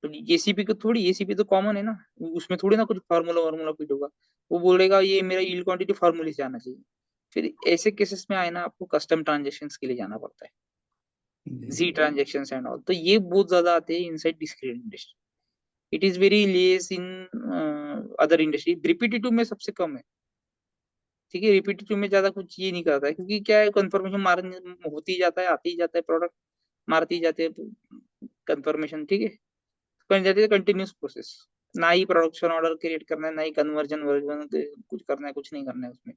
तो एसीपी को थोड़ी, एसीपी तो कॉमन है ना, उसमें थोड़ी ना कुछ फार्मूला वार्मूला फिट होगा। वो बोलेगा ये मेरा यील्ड क्वांटिटी फार्मूले से आना चाहिए। फिर ऐसे केसेस में आए ना, आपको कस्टम ट्रांजेक्शन्स के लिए जाना पड़ता है, जी ट्रांजेक्शंस एंड ऑल, तो ये बहुत ज्यादा आते हैं inside discrete industry. It is very less in other industry. Repetitive में सबसे कम है, ठीक है, रिपीटेटिव में ज्यादा कुछ ये नहीं करता है, क्योंकि क्या है, कंफर्मेशन मारने होती जाता है, आती ही जाता है, प्रोडक्ट मारती जाते हैं कंफर्मेशन, ठीक है, बन जाती है कंटिन्यूस प्रोसेस। ना ही प्रोडक्शन ऑर्डर क्रिएट करना है, ना ही कन्वर्जन वर्जन कुछ करना है, कुछ नहीं करना है उसमें।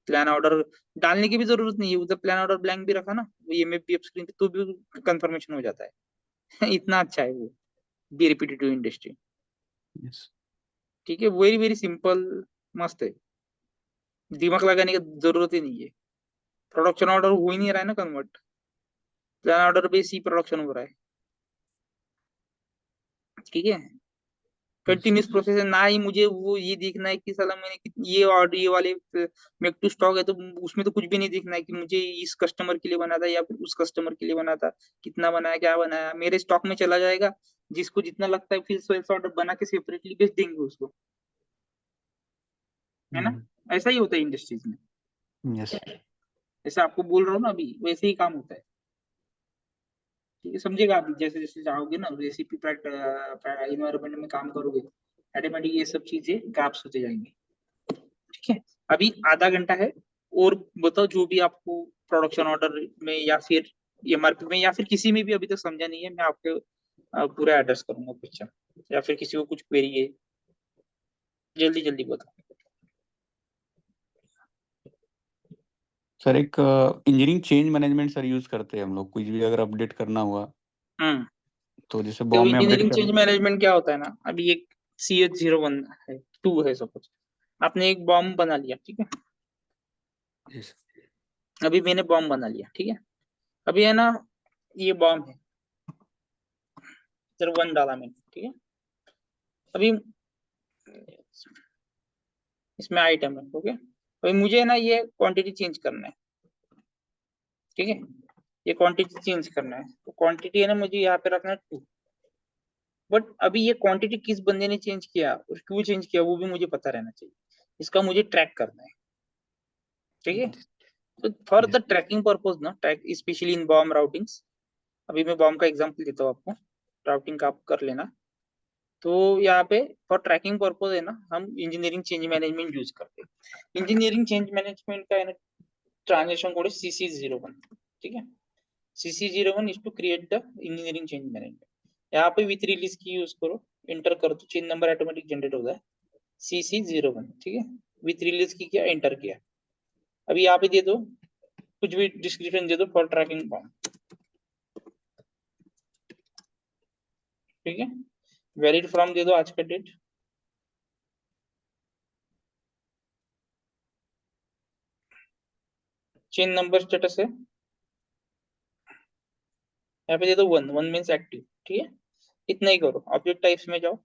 प्लान ऑर्डर डालने की भी जरूरत नहीं है, उधर प्लान ऑर्डर ब्लैंक भी रखा ना, वो एमएफबीएफ स्क्रीन पे, तो भी कंफर्मेशन हो जाता है। इतना अच्छा है वो बी रिपीटेटिव इंडस्ट्री, Yes. ठीक है, वेरी वेरी सिंपल, मस्त है, दिमाग लगाने की जरूरत ही नहीं है। प्रोडक्शन ऑर्डर हो ही नहीं रहा है ना कन्वर्ट, प्लान ऑर्डर बेस ही प्रोडक्शन हो रहा है, ठीक है। Yes. कंटिन्यूस प्रोसेस है, ना ही मुझे वो ये देखना है कि साला मैंने ये ऑर्डर, ये वाले मेक टू स्टॉक है, तो उसमें तो कुछ भी नहीं देखना है कि मुझे इस कस्टमर के लिए बना था या फिर उस कस्टमर के लिए बना था, कितना बनाया, क्या बनाया, मेरे स्टॉक में चला जाएगा, जिसको जितना लगता है फिर सेल्स ऑर्डर बना के सेपरेटली बेच देंगे उसको, है ना। ऐसा ही होता है इंडस्ट्रीज में, Yes. जैसे आपको बोल रहा हूँ ना अभी, वैसे ही काम होता है, ठीक है, समझेगा आप जैसे जैसे जाओगे ना रेसिपी इन्वायरमेंट में काम करोगे, ऑटोमेटिक ये सब चीजें ग्राफ्स होते जाएंगे, ठीक है। अभी आधा घंटा है, और बताओ जो भी आपको प्रोडक्शन ऑर्डर में या फिर एमआरपी में या फिर किसी में भी अभी तक समझा नहीं है, मैं आपको पूरा एड्रेस करूंगा क्वेश्चन, या फिर किसी को कुछ क्वेरी है, जल्दी जल्दी बताओ। सर एक engineering change management sir use करते हैं हम लोग, कुछ भी अगर अपडेट करना हुआ हम्म तो जैसे तो बॉम्ब में अपडेट इंजीनियरिंग कर। चेंज मैनेजमेंट क्या होता है ना, अभी एक CH01 है, 2 है सपोज, आपने एक बॉम्ब बना लिया, ठीक है। Yes. अभी मैंने बॉम्ब बना लिया, ठीक है। अभी है ना, ये बॉम्ब है, 01 डाला मैंने, ठीक है। अभी इसमें आइटम है, ओके। अभी मुझे ना ये क्वांटिटी चेंज करना है, ठीक है, ये क्वांटिटी चेंज करना है, तो क्वांटिटी है ना, मुझे यहाँ पे रखना है 2। बट अभी ये क्वांटिटी किस बंदे ने चेंज किया और क्यों चेंज किया, वो भी मुझे पता रहना चाहिए, इसका मुझे ट्रैक करना है, ठीक है। तो for the Yes. Tracking purpose ना, track specially in BOM routings, अभी मैं बॉम्ब का एग्जांपल देता हूँ आपको, राउटिंग का आप कर लेना। तो यहाँ पे फॉर ट्रैकिंग पर्पज है ना, हम इंजीनियरिंग चेंज मैनेजमेंट यूज करते हैं। इंजीनियरिंग चेंज मैनेजमेंट का है ना, ट्रांजेक्शन कोड है CC01, ठीक है। CC01 is to create the engineering change management. यहाँ पे विथ रिलीज की यूज करो, इंटर कर दो, चेंज नंबर ऑटोमेटिक जनरेट होता है, CC01, ठीक है। विथ रिलीज की किया, एंटर किया। अभी यहाँ पे दे दो कुछ भी डिस्क्रिप्शन दे दो फॉर ट्रैकिंग बॉम्ब, ठीक है। वैलिड फ्रॉम दे दो आज का डेट, चेन नंबर स्टेटस है, यहाँ पे दे दो 1, 1 मीन्स एक्टिव, ठीक है। इतना ही करो। ऑब्जेक्ट टाइप्स में जाओ,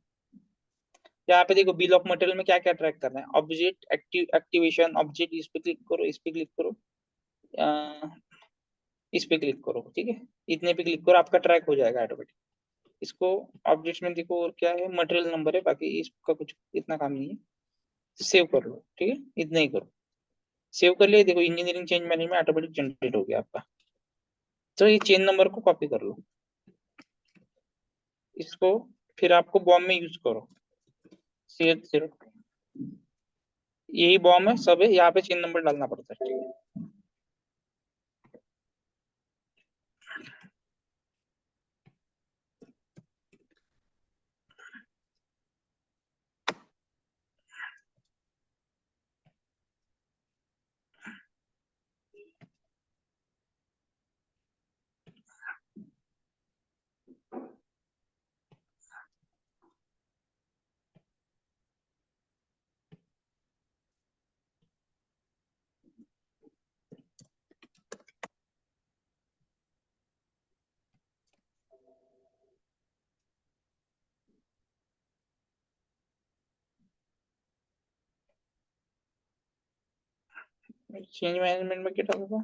यहाँ पे देखो बिल ऑफ मटेरियल में क्या क्या ट्रैक करना है, ऑब्जेक्ट एक्टिवेशन ऑब्जेक्ट, इस पे क्लिक करो, इस पे क्लिक करो, इस पे क्लिक करो, ठीक है। इतने पे क्लिक करो, आपका ट्रैक हो जाएगा ऑटोमेटिक। इसको ऑब्जेक्ट में देखो, और क्या है, मटेरियल नंबर है, बाकी इसका कुछ इतना काम नहीं है। सेव कर लो, ठीक है, इतना ही करो। सेव कर लिया, देखो engineering change management automatic generate हो गया आपका। तो ये चेन नंबर को कॉपी कर लो, इसको फिर आपको बॉम्ब में यूज करो, CH0, यही बॉम्ब है, सब है, यहाँ पे चेन नंबर डालना पड़ता है, ठीक है। चेंज मैनेजमेंट में क्या होगा?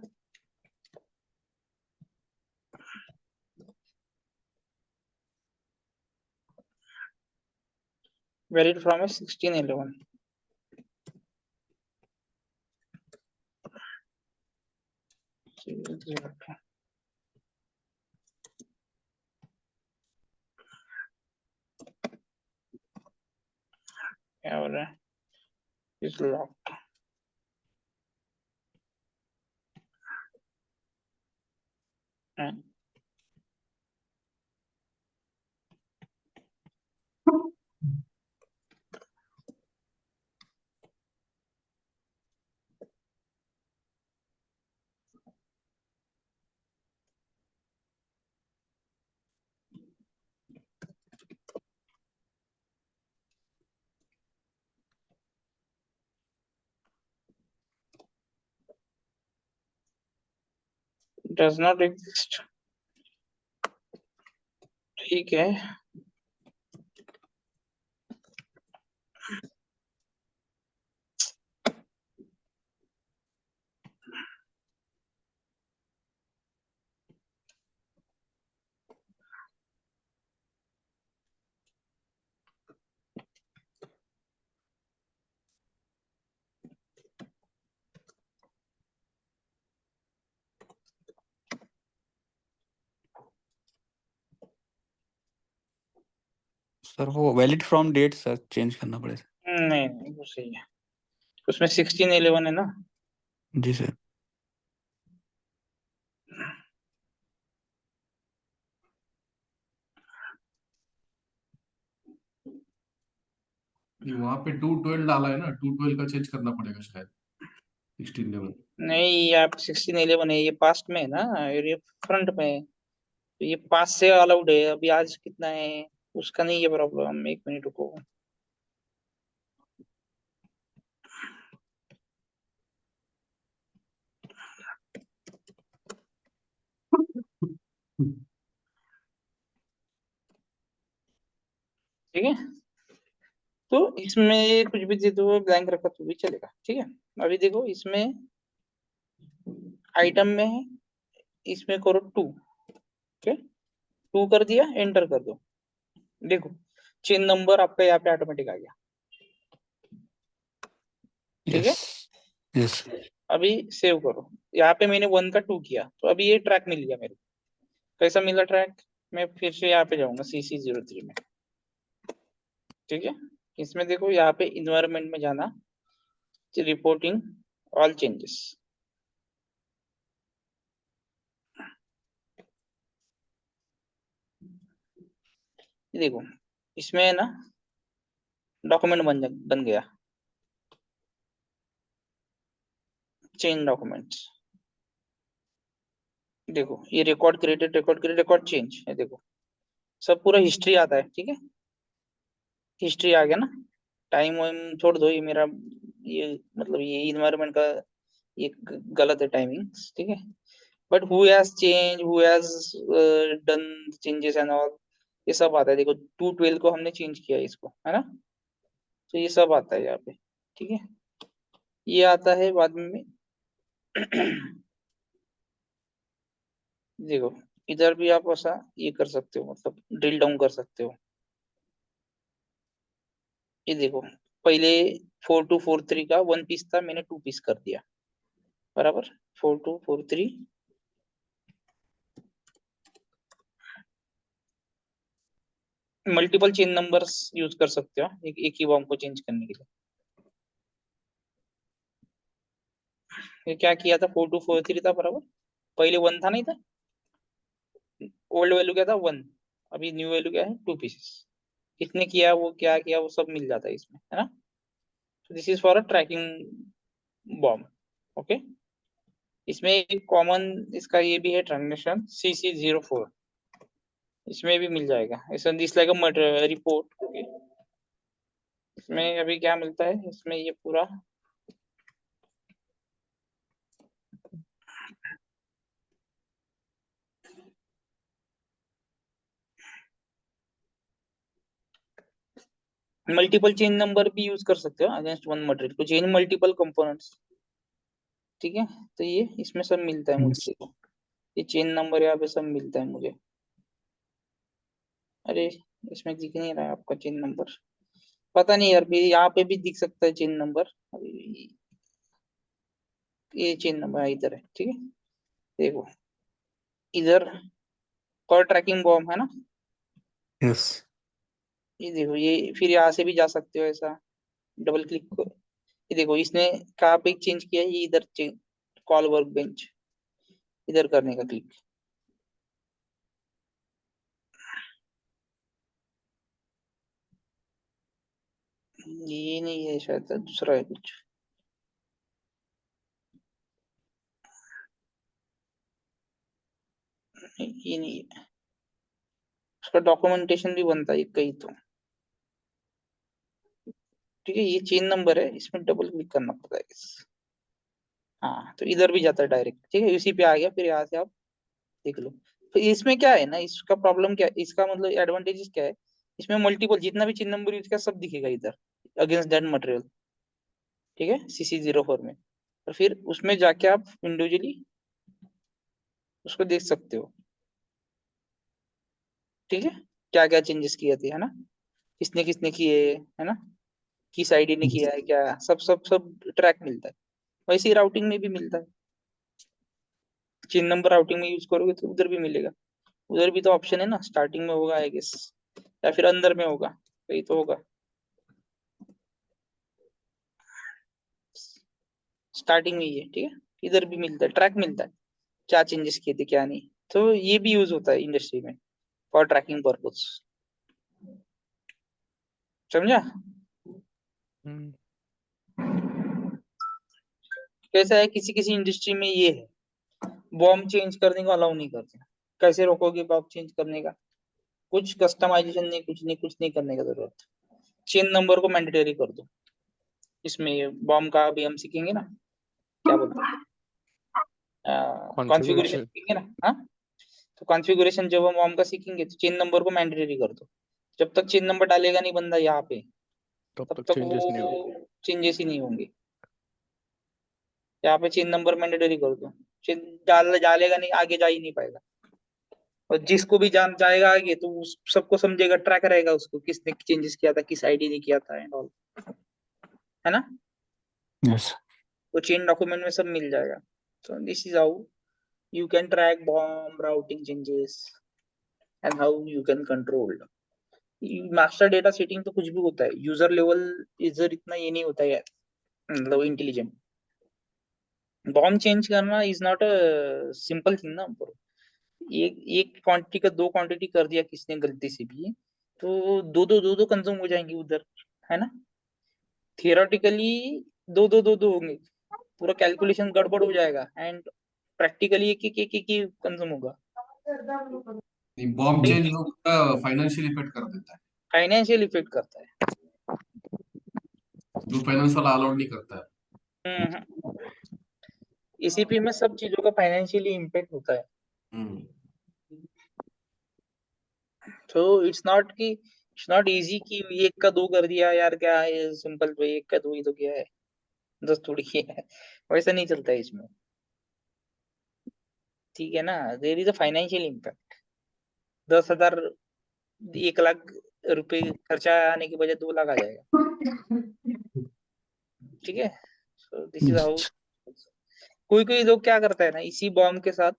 वैलिड फ्रॉम है 1611। क्या हो रहा है? इस लॉक डज नॉट एग्जिस्ट। ठीक है, सर वो valid from date sir change करना पड़ेगा। नहीं नहीं वो सही है, उसमें 1611 है ना। जी सर। वहां पे 212 डाला है ना, 212 का चेंज करना पड़ेगा शायद 1611। नहीं, आप 1611 है, ये पास्ट में है ना और ये फ्रंट में है, तो ये पास से अलाउड है। अभी आज कितना है उसका नहीं है प्रॉब्लम, एक मिनट रुको। ठीक है, तो इसमें कुछ भी दे दो, ब्लैंक रखा तो भी चलेगा। ठीक है, अभी देखो इसमें आइटम में है, इसमें करो 2। ओके, 2 कर दिया, एंटर कर दो। देखो चेन नंबर आपका यहाँ पे ऑटोमेटिक आ गया। ठीक यस है, यस। अभी सेव करो। यहाँ पे मैंने 1 का 2 किया, तो अभी ये ट्रैक मिल गया मेरे को। कैसा मिला ट्रैक? मैं फिर से यहाँ पे जाऊंगा CC03 में। ठीक है, इसमें देखो यहाँ पे इन्वायरमेंट में जाना, रिपोर्टिंग ऑल चेंजेस। देखो इसमें है ना डॉक्यूमेंट बन गया, चेंज डॉक्यूमेंट्स। देखो ये रिकॉर्ड क्रिएटेड, रिकॉर्ड चेंज है। देखो सब पूरा हिस्ट्री आता है। ठीक है, हिस्ट्री आ गया ना। टाइम वाइम छोड़ दो, ये मेरा ये मतलब ये इन्वायरमेंट का ये गलत है टाइमिंग। ठीक है, but who has change, who has done changes and all, ये सब आता है। देखो 212 को हमने चेंज किया है इसको, है ना, तो ये सब आता है यहाँ पे। ठीक है, ये आता है बाद में। देखो इधर भी आप ऐसा ये कर सकते हो, मतलब ड्रिल डाउन कर सकते हो। ये देखो पहले 4243 का 1 पीस था, मैंने 2 पीस कर दिया, बराबर। 4243 मल्टीपल चेन नंबर्स यूज कर सकते हो एक ही बॉम्ब को चेंज करने के लिए। ये क्या किया था, 4243 था बराबर, पहले 1 था नहीं था, ओल्ड वैल्यू क्या था 1, अभी न्यू वैल्यू क्या है 2 पीसेस। किसने किया वो क्या किया वो सब मिल जाता है इसमें, है ना। तो this is for a tracking BOM. Okay, इसमें एक कॉमन इसका ये भी है ट्रांजेक्शन CC04, इसमें भी मिल जाएगा ऐसा this like a report. Okay, इसमें अभी क्या मिलता है, इसमें ये पूरा मल्टीपल चेन नंबर भी यूज कर सकते हो against one material to change multiple components. ठीक है। तो ये इसमें सब मिलता है मुझे, देखो ये चेन नंबर यहाँ पे सब मिलता है मुझे। अरे इसमें दिख नहीं रहा है आपका चेन नंबर, पता नहीं यार, भी यहाँ पे भी दिख सकता है चेन नंबर। अभी ये चेन नंबर इधर है, ठीक है। देखो इधर कॉल ट्रैकिंग बॉम्ब है ना, यस। ये देखो, ये फिर यहाँ से भी जा सकते हो ऐसा, डबल क्लिक को। ये देखो इसने कहाँ पे चेंज किया है, ये इधर चेंज, कॉल वर्क बेंच, इधर करने का क्लिक। ये नहीं है शायद, दूसरा है कुछ। ये नहीं है, उसका डॉक्यूमेंटेशन भी बनता है कहीं तो, ठीक है। ये चेन नंबर है, इसमें डबल क्लिक करना पड़ता है हाँ, तो इधर भी जाता है डायरेक्ट, ठीक है, इसी पे आ गया। फिर यहाँ से आप देख लो। तो इसमें क्या है ना, इसका प्रॉब्लम क्या है, इसका मतलब एडवांटेजेस क्या है, इसमें मल्टीपल जितना भी चेन नंबर यूज किया सब दिखेगा इधर, अगेंस्ट दैट मटेरियल, ठीक है, CC04 में। और फिर उसमें जाके आप इंडिविजुअली उसको देख सकते हो, ठीक है, क्या क्या चेंजेस किए थे, है ना, किसने किसने किए, है ना, किस आईडी ने किया है क्या, सब सब सब ट्रैक मिलता है। वैसे ही राउटिंग में भी मिलता है, चेन नंबर राउटिंग में यूज करोगे तो उधर भी मिलेगा। उधर भी तो ऑप्शन है ना, स्टार्टिंग में होगा आई गेस, या फिर अंदर में होगा, कहीं तो होगा। स्टार्टिंग में ही है, ठीक है, इधर भी मिलता है, ट्रैक मिलता है, क्या चेंजेस किए थे क्या नहीं। तो ये भी यूज होता है इंडस्ट्री में फॉर ट्रैकिंग पर्पज, समझा। हम्म, कैसा है, किसी किसी इंडस्ट्री में ये है, बॉम्ब चेंज करने को अलाउ नहीं करते। कैसे रोकोगे बॉम्ब चेंज करने का, कुछ कस्टमाइजेशन नहीं, कुछ नहीं करने का जरूरत। चेन नंबर को मैंडेटरी कर दो, इसमें बॉम्ब का भी हम सीखेंगे ना, क्या बोलते हैं, कॉन्फ़िगरेशन कॉन्फ़िगरेशन सीखेंगे ना, हाँ। तो कॉन्फ़िगरेशन जब हम बॉम्ब का सीखेंगे तो चेन नंबर को मैंडेटरी कर दो। जब तक चेन नंबर डालेगा नहीं बंदा यहाँ पे, तब तब तक तक चेंजेस नहीं होंगे। वो चेंजेस ही नहीं होंगे। यहाँ पे चेन नंबर मैंडेटरी कर दो, चेन डालेगा नहीं, आगे जा ही नहीं पाएगा। और जिसको भी जान जाएगा आगे तो उस सबको समझेगा, ट्रैक रहेगा उसको, किसने चेंजेस किया था, किस आईडी ने किया था एंड ऑल, है ना। यस। तो चेन डॉक्यूमेंट में सब मिल जाएगा। so this is how you can track bomb routing changes and how you can control। Master data setting तो कुछ भी होता है, यूजर लेवल यूजर इतना ये नहीं होता है, मतलब इंटेलिजेंट। बॉम्ब चेंज करना is not a simple thing ना bro। एक एक क्वांटिटी का दो क्वांटिटी कर दिया किसने गलती से भी, तो दो कंज्यूम हो जाएंगे उधर, है ना। थियोरेटिकली दो होंगे, पूरा कैलकुलेशन गड़बड़ हो जाएगा, एंड प्रैक्टिकली एक कंज्यूम होगा। बॉम्ब चेंज होगा, फाइनेंशियल इफेक्ट कर देता है, फाइनेंशियल इफेक्ट करता है। जो फाइनेंस वाला अलाउड नहीं करता है। ECP में सब चीजों का फाइनेंशियली इम्पैक्ट होता है। हम्म। तो इट्स नॉट इजी कि एक का दो कर दिया यार, क्या है सिंपल, तो एक का दो ही तो किया है, 10 थोड़ी किया है। वैसा नहीं चलता है इसमें, ठीक है ना। There is a financial impact. 10,000 1 lakh रुपए खर्चा आने के बजाय 2 लाख आ जाएगा, ठीक है। So this is how. कोई कोई लोग क्या करता है ना, इसी बॉम्ब के साथ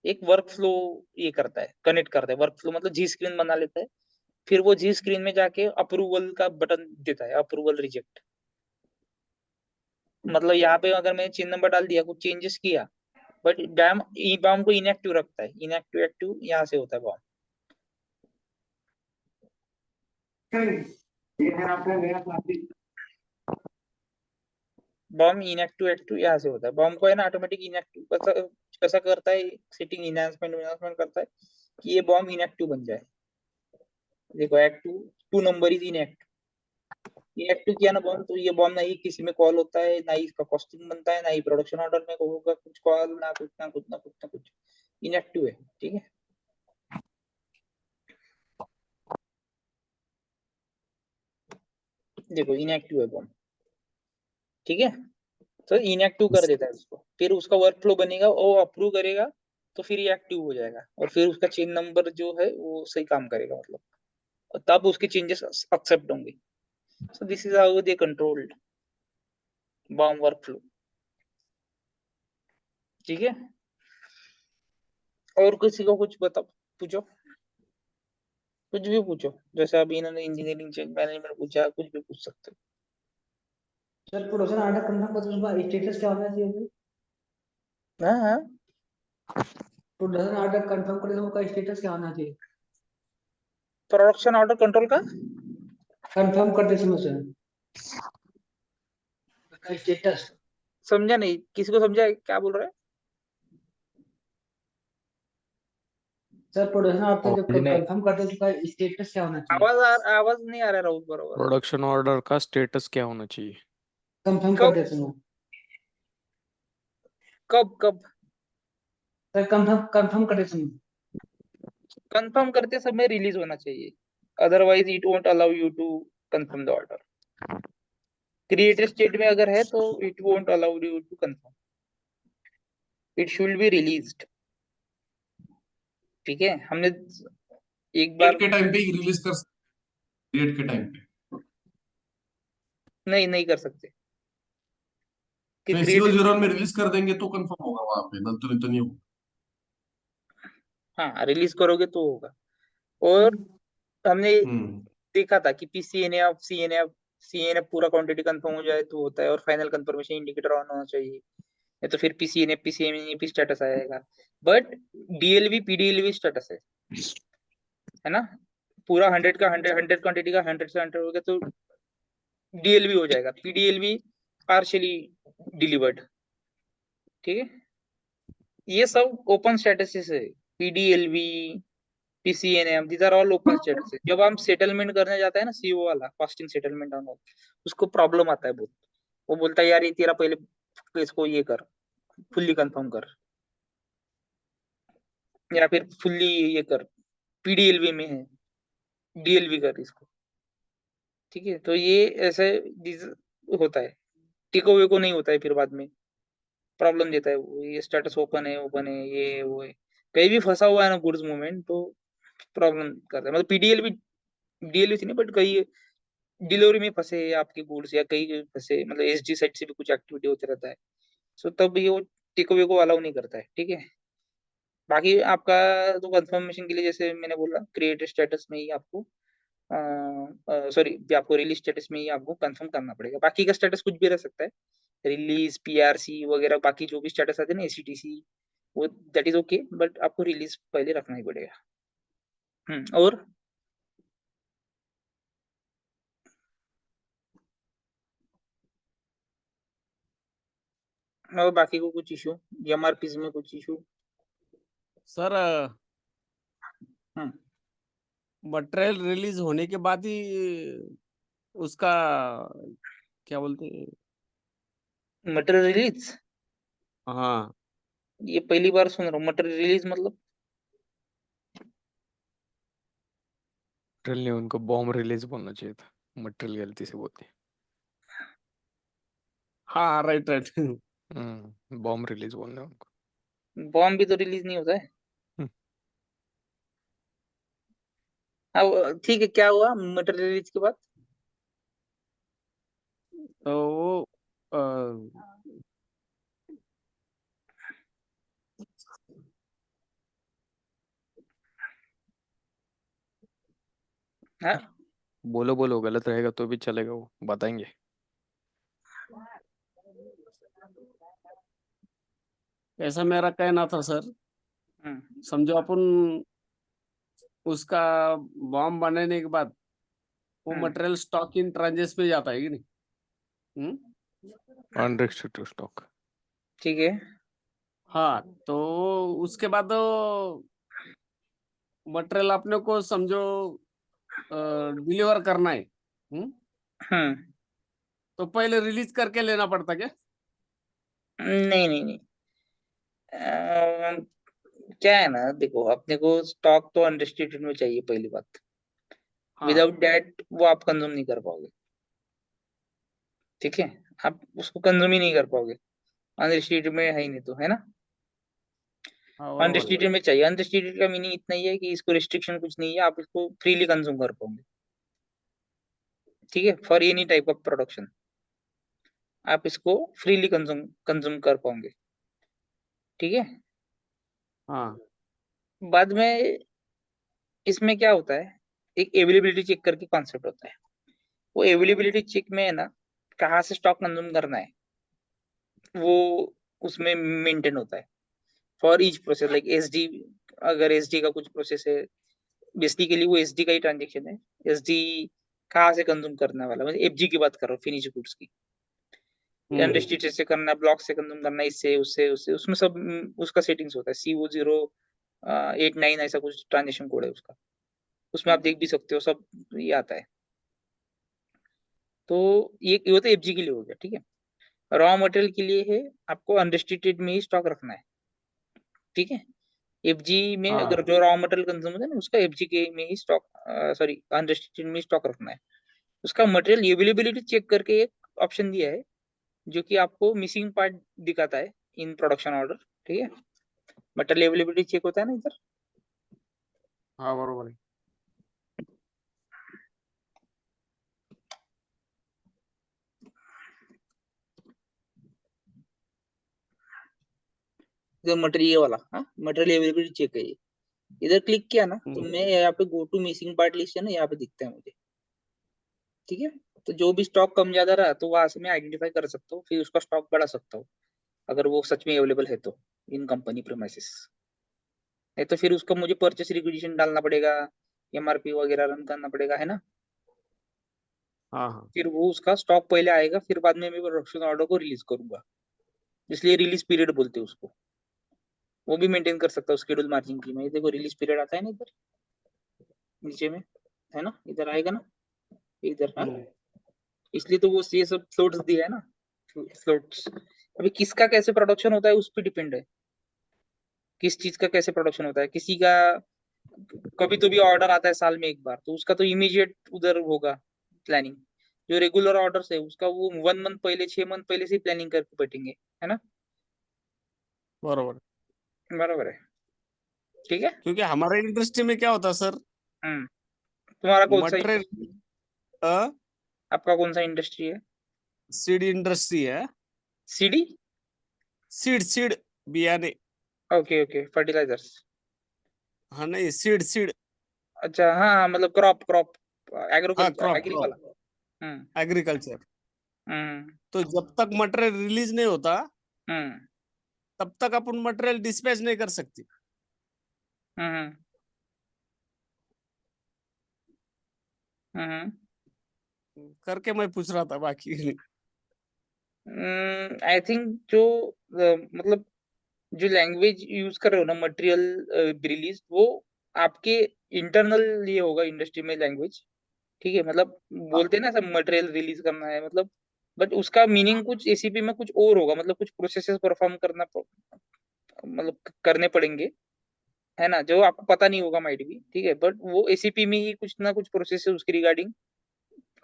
एक वर्क फ्लो ये करता है, कनेक्ट करता है। वर्क फ्लो मतलब जी स्क्रीन बना लेता है, फिर वो जी स्क्रीन में जाके अप्रूवल का बटन देता है, अप्रूवल रिजेक्ट। मतलब यहाँ पे अगर मैंने चिन्ह नंबर डाल दिया, कुछ चेंजेस किया, बट डैम ई बॉम्ब को इनएक्टिव रखता है, इनएक्टिव एक्टिव यहाँ से होता है बॉम्ब। बॉम्ब इनएक्टिव एक्टिव यहाँ से होता है, बॉम्ब को है ना ऑटोमेटिक इनएक्टिव कैसा कैसा करता है, सेटिंग इनहेंसमेंट करता है कि ये बॉम्ब इनएक्टिव बन जाए। देखो active, 2 number is inactive, inactive किया ना बॉम्ब, तो ये बॉम्ब ना ही किसी में कॉल होता है, ना ही इसका कॉस्टिंग बनता है, ना ही प्रोडक्शन ऑर्डर में होगा कुछ कॉल, ना कुछ ना कुछ ना कुछ ना कुछ, इनएक्टिव है, ठीक है। देखो इनएक्टिव है बॉम्ब, ठीक है। तो इनएक्टिव कर देता है उसको, फिर उसका वर्क फ्लो बनेगा, वो अप्रूव करेगा तो फिर ये एक्टिव हो जाएगा, और फिर उसका चेन नंबर जो है वो सही काम करेगा, मतलब और तब उसके चेंजेस एक्सेप्ट होंगे। सो this is how they controlled bomb work flow. ठीक है, और किसी को कुछ बता, पूछो, कुछ भी पूछो, जैसे अभी इन्होंने इंजीनियरिंग चेंज मैनेजमेंट पूछा, कुछ भी पूछ सकते हो। सर प्रोडक्शन ऑर्डर कंफर्म करते उसका स्टेटस क्या होना चाहिए? हाँ हाँ, प्रोडक्शन ऑर्डर कंफर्म करते उसका स्टेटस क्या होना चाहिए? प्रोडक्शन ऑर्डर कंट्रोल का कंफर्म करते समय सर उसका स्टेटस। समझा नहीं, किसी को समझा है क्या बोल रहा है? सर प्रोडक्शन ऑर्डर जब समझने कंफर्म करते हैं उसका स्टेटस क्या होना चाहिए? आवाज नहीं आ रहा राहुल बरोबर। प्रोडक्शन ऑर्डर का स्टेटस क्या होना चाहिए? कंफर्म कब करते समय कब कब सर कंफर्म करते समय कंफर्म करते समय रिलीज होना चाहिए, otherwise it won't allow you to confirm the order. Created state में अगर है तो it won't allow you to confirm, it should be released. ठीक है, हमने एक बार डेट के टाइम पे ही रिलीज कर सकते, डेट के टाइम पे। नहीं कर सकते कि तो क्रिएटेड, सिविल ड्यूरेशन में रिलीज कर देंगे तो कंफर्म होगा वहां पे, नहीं तो नहीं होगा। हाँ रिलीज करोगे तो होगा। और हमने हम्म। देखा था कि पीसीएनएफ सीएनएफ सीएनएफ पूरा क्वांटिटी कंफर्म हो जाए तो होता है, और फाइनल कंफर्मेशन इंडिकेटर ऑन होना चाहिए, या तो फिर पीसीएनएफ पीसीएमएफ स्टेटस आएगा। बट डीएलवी पीडीएलवी स्टेटस है ना, पूरा 100 का 100 क्वांटिटी का 100 से 100 हो गया तो डीएलवी हो जाएगा, पीडीएलवी पार्शियली डिलीवर्ड। ठीक है, ये सब ओपन स्टेटस है, PDLV PCNM, these are all open status. जब हम सेटलमेंट करने जाता है ना सीओ वाला, फास्टिंग सेटलमेंट ऑन, उसको प्रॉब्लम आता है बहुत। वो बोलता है यार ये तेरा पहले इसको ये कर, फुल्ली कंफर्म कर, या फिर फुल्ली ये कर, पीडीएलवी में है डीएलवी कर इसको। ठीक है, तो ये ऐसे होता है, टिको वे को नहीं होता है, फिर बाद में प्रॉब्लम देता है वो, ये स्टेटस ओपन है ये वो है, कहीं भी फंसा हुआ है ना गुड्स मूवमेंट तो प्रॉब्लम करता है। मतलब पीडीएलवी डीएलवी नहीं, बट कहीं डिलीवरी में फंसे आपके गुड्स, या कहीं फंसे, मतलब एसडी साइड से भी कुछ एक्टिविटी होते रहता है, सो तब ये वो टेक अवे को अलाउ नहीं करता है। ठीक है, बाकी आपका तो कंफर्मेशन के लिए जैसे मैंने बोला क्रिएट स्टेटस में ही आपको सॉरी आपको रिलीज स्टेटस में ही आपको कंफर्म करना पड़ेगा, बाकी का स्टेटस कुछ भी रह सकता है, रिलीज पीआरसी वगैरह बाकी जो भी स्टेटस आते हैं ना एसीटीसी, वो दैट इज ओके, बट आपको रिलीज पहले रखना ही पड़ेगा। और बाकी को कुछ इशू, एमआरपीज में कुछ इशू? सर हम्म मटेरियल रिलीज होने के बाद ही उसका क्या बोलते हैं? मटेरियल रिलीज, हाँ ये पहली बार सुन रहा हूँ, मटेरियल रिलीज मतलब? मटेरियल नहीं, उनको बॉम्ब रिलीज बोलना चाहिए था, मटेरियल गलती से बोलते हाँ राइट राइट हैं। बॉम्ब रिलीज बोलना है उनको। बॉम्ब भी तो रिलीज नहीं होता है। हम्म, अब ठीक है, क्या हुआ मटेरियल रिलीज के बाद? तो वो अ, हाँ बोलो बोलो, गलत रहेगा तो भी चलेगा, वो बताएंगे। ऐसा मेरा कहना था सर, हम्म समझो अपन उसका बॉम्ब बनाने के बाद वो हम्म मटेरियल स्टॉक इन ट्रांजिट में जाता है कि नहीं? Unrestricted stock. ठीक है, हाँ तो उसके बाद मटेरियल अपने को समझो डिलीवर करना है। हम्म तो पहले रिलीज करके लेना पड़ता क्या? नहीं क्या है ना, देखो अपने को स्टॉक तो अनरिस्ट्रिक्टेड में चाहिए पहली बात, हाँ विदाउट दैट वो आप कंज्यूम नहीं कर पाओगे। ठीक है, आप उसको कंज्यूम ही नहीं कर पाओगे, अनरिस्ट्रिक्टेड में है ही नहीं तो, है ना। हाँ बरोबर आहे. अनरिस्ट्रिक्टेड में चाहिए। अनरिस्ट्रिक्टेड का मीनिंग इतना ही है कि इसको रिस्ट्रिक्शन कुछ नहीं है, आप इसको फ्रीली कंज्यूम कर पाओगे, ठीक है, for any type of production आप इसको फ्रीली कंज्यूम कंज्यूम कर पाओगे, ठीक है। हाँ बाद में इसमें क्या होता है, एक अवेलेबिलिटी चेक करके कॉन्सेप्ट होता है। वो अवेलेबिलिटी चेक में है ना, कहाँ से स्टॉक कंज्यूम करना है वो उसमें मेंटेन होता है for each process. Like SD, अगर एसडी का कुछ प्रोसेस है, बेसिकली वो एसडी का ही ट्रांजेक्शन है। एसडी कहाँ से कंज्यूम करने वाला, मतलब एफजी की बात कर रहा हूँ, फिनिश गुड्स की। अनरिस्ट्रिक्टेड से करना है, ब्लॉक से कंज्यूम करना है, इससे उससे उससे उसमें सब उसका सेटिंग्स होता है। CO089 ऐसा कुछ ट्रांजेक्शन कोड है उसका, उसमें आप देख भी सकते हो, सब ये आता है। तो ये तो एफजी के लिए हो गया, ठीक है। रॉ मटेरियल के लिए है, आपको अनरिस्ट्रिक्टेड में ही स्टॉक रखना है, ठीक है। एफजी में हाँ अगर जो रॉ मटेरियल कंज्यूम होता है ना, उसका एफजी के में ही स्टॉक, सॉरी अनरिस्ट्रिक्टेड में ही स्टॉक रखना है। उसका मटेरियल अवेलेबिलिटी चेक करके एक ऑप्शन दिया है जो कि आपको मिसिंग पार्ट दिखाता है इन प्रोडक्शन ऑर्डर, ठीक है। मटेरियल अवेलेबिलिटी चेक होता है ना इधर, हाँ बरोबर आहे. इधर मटेरियल वाला, हाँ मटेरियल अवेलेबिलिटी चेक है ये। इधर क्लिक किया ना तो हम्म. मैं यहाँ पे go to missing part list है ना, यहाँ पे दिखता है मुझे, ठीक है। तो जो भी स्टॉक कम ज्यादा रहा तो वहां से मैं आइडेंटिफाई कर सकता हूँ, फिर उसका स्टॉक बढ़ा सकता हूँ अगर वो सच में अवेलेबल है तो इन कंपनी प्रीमाइसेस। नहीं तो फिर उसका मुझे परचेस रिक्विजिशन डालना पड़ेगा, एमआरपी वगैरह रन करना पड़ेगा, है ना। हाँ हाँ फिर वो उसका स्टॉक पहले आएगा, फिर बाद में मैं प्रोडक्शन ऑर्डर को रिलीज करूंगा, इसलिए रिलीज पीरियड बोलते हैं उसको। वो भी मेंटेन कर सकता हूँ शेड्यूल मार्जिन की। मैं देखो रिलीज पीरियड आता है ना इधर नीचे में, है ना, इधर आएगा ना, इधर, हाँ। हम्म. इसलिए तो वो ये सब फ्लोट्स दिया है ना, फ्लोट्स। अभी किसका कैसे प्रोडक्शन होता है उस पर डिपेंड है, किस चीज का कैसे प्रोडक्शन होता है। किसी का कभी तो भी ऑर्डर आता है साल में एक बार, तो उसका तो इमीडिएट उधर होगा प्लानिंग। जो रेगुलर ऑर्डर्स है उसका वो 1 मंथ पहले, 6 मंथ पहले से ही प्लानिंग करके बैठेंगे, है ना। बरोबर आहे. बराबर है, ठीक है। क्योंकि हमारे इंडस्ट्री में क्या होता सर, हम्म। तुम्हारा कौन सा मटेरियल इंडस्ट्री, आपका कौन सा इंडस्ट्री है। सीड इंडस्ट्री है. सीडी, सीड सीड बियाणे. Okay okay, fertilisers. हाँ नहीं सीड सीड. अच्छा हाँ हाँ, मतलब क्रॉप क्रॉप, हाँ एग्रीकल्चर, क्रॉप एग्री वाला। क्रॉप हम्म एग्रीकल्चर. हम्म तो जब तक मटेरियल रिलीज नहीं होता हम्म तब तक अपन मटेरियल डिस्पैच नहीं कर सकते. हम्म हम्म करके मैं पूछ रहा था बाकी नहीं. आई थिंक जो मतलब जो लैंग्वेज यूज कर रहे हो ना, मटेरियल रिलीज, वो आपके इंटरनल ये होगा इंडस्ट्री में लैंग्वेज, ठीक है। मतलब बोलते हैं ना सब मटेरियल रिलीज करना है मतलब, बट उसका मीनिंग कुछ एसीपी में कुछ और होगा, मतलब कुछ प्रोसेसेस परफॉर्म मतलब करने पड़ेंगे, है ना, जो आपको पता नहीं होगा माइट भी, ठीक है। बट वो एसीपी में ही कुछ ना कुछ प्रोसेस उसके रिगार्डिंग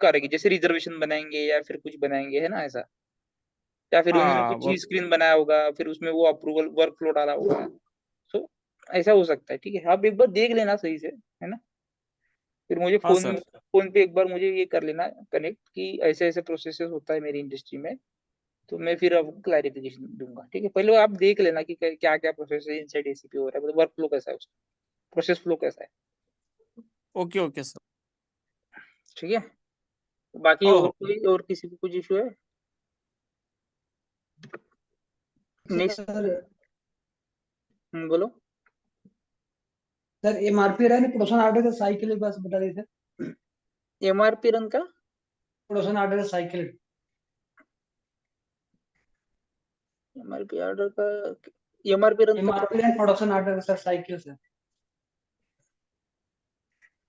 करेगी, जैसे रिजर्वेशन बनाएंगे या फिर कुछ बनाएंगे, है ना ऐसा। या फिर उन्होंने हाँ कुछ ही स्क्रीन बनाया होगा, फिर उसमें वो अप्रूवल वर्क फ्लो डाला होगा। सो ऐसा हो सकता है, ठीक है। आप एक बार देख लेना सही से, है ना। फिर मुझे हाँ फोन सर. फोन पे एक बार मुझे ये कर लेना कनेक्ट कि ऐसे ऐसे प्रोसेसेस होता है मेरी इंडस्ट्री में, तो मैं फिर आपको क्लैरिफिकेशन दूंगा, ठीक है। पहले आप देख लेना कि क्या क्या प्रोसेस है इनसाइड एसीपी हो रहा है, मतलब वर्क फ्लो कैसा है उसका, प्रोसेस फ्लो कैसा है, ओके ओके सर. ठीक है। बाकी हो और हो. कोई और किसी को कुछ इशू है नेक्स्ट, सर बोलो। सर एमआरपी रहा प्रोडक्शन ऑर्डर का साइकिल बस बता दीजिए. एमआरपी रन का, प्रोडक्शन ऑर्डर का साइकिल. एमआरपी ऑर्डर का, एमआरपी रन का एमआरपी एंड प्रोडक्शन ऑर्डर का सर साइकिल सर.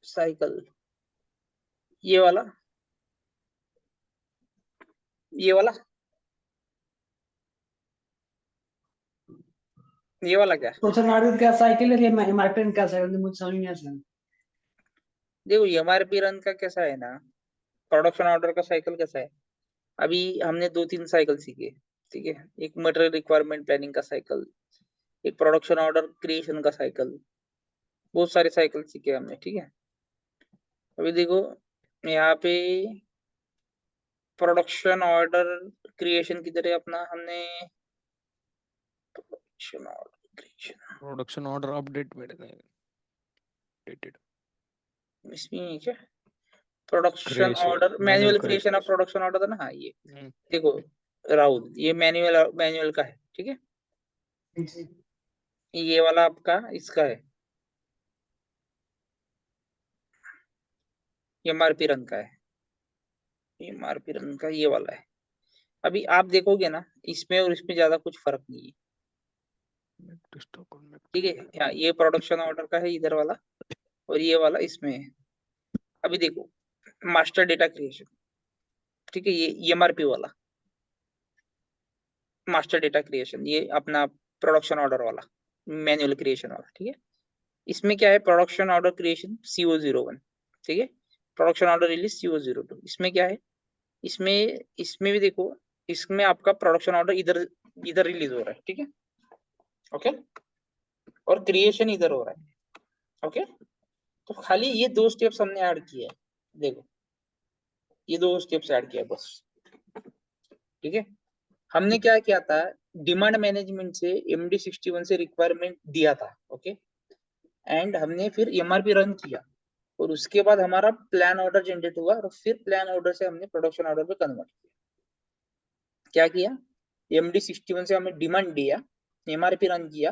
साइकिल, ये वाला, ये वाला, ये वाला क्या। प्रोडक्शन ऑर्डर क्या साइकिल है, एमआरपी एंड क्या साइकिल मुझे समझ नहीं आया सर. देखो एमआरपी रन का कैसा है ना, प्रोडक्शन ऑर्डर का साइकिल कैसा है, अभी हमने 2-3 साइकिल सीखे, ठीक है। एक मटेरियल रिक्वायरमेंट प्लानिंग का साइकिल, एक प्रोडक्शन ऑर्डर क्रिएशन का साइकिल, बहुत सारे साइकिल सीखे हमने, ठीक है। अभी देखो यहाँ पे प्रोडक्शन ऑर्डर क्रिएशन की तरह अपना हमने production order creation production order update में अपडेटेड इसमें क्या production creation order manual manual creation creation of production order था ना, हाँ ये देखो राहुल, ये मैन्युअल मैन्युअल का है, ठीक है। ये वाला आपका इसका है, एमआरपी रन का है, एमआरपी रन का ये वाला है। अभी आप देखोगे ना इसमें और इसमें ज्यादा कुछ फर्क नहीं है, ठीक है। हाँ, ये प्रोडक्शन ऑर्डर का है इधर वाला, और ये वाला इसमें है। अभी देखो मास्टर डेटा क्रिएशन, ठीक है, ये एमआरपी वाला मास्टर डेटा क्रिएशन, ये अपना प्रोडक्शन ऑर्डर वाला मैन्युअल क्रिएशन वाला, ठीक है। इसमें क्या है प्रोडक्शन ऑर्डर क्रिएशन CO01, ठीक है। प्रोडक्शन ऑर्डर रिलीज CO02, इसमें क्या है, इसमें इसमें भी देखो, इसमें आपका प्रोडक्शन ऑर्डर इधर इधर रिलीज हो रहा है, ठीक है, ओके, और क्रिएशन इधर हो रहा है, ओके। तो खाली ये 2 स्टेप्स हमने ऐड किए हैं, देखो ये 2 स्टेप्स ऐड किया बस, ठीक है। हमने क्या किया था, डिमांड मैनेजमेंट से MD61 से रिक्वायरमेंट दिया था, ओके, एंड हमने फिर एमआरपी रन किया, और उसके बाद हमारा प्लान ऑर्डर जनरेट हुआ, और फिर प्लान ऑर्डर से हमने प्रोडक्शन ऑर्डर पे कन्वर्ट किया। क्या किया, MD61 से हमें डिमांड दिया, एमआरपी रन किया,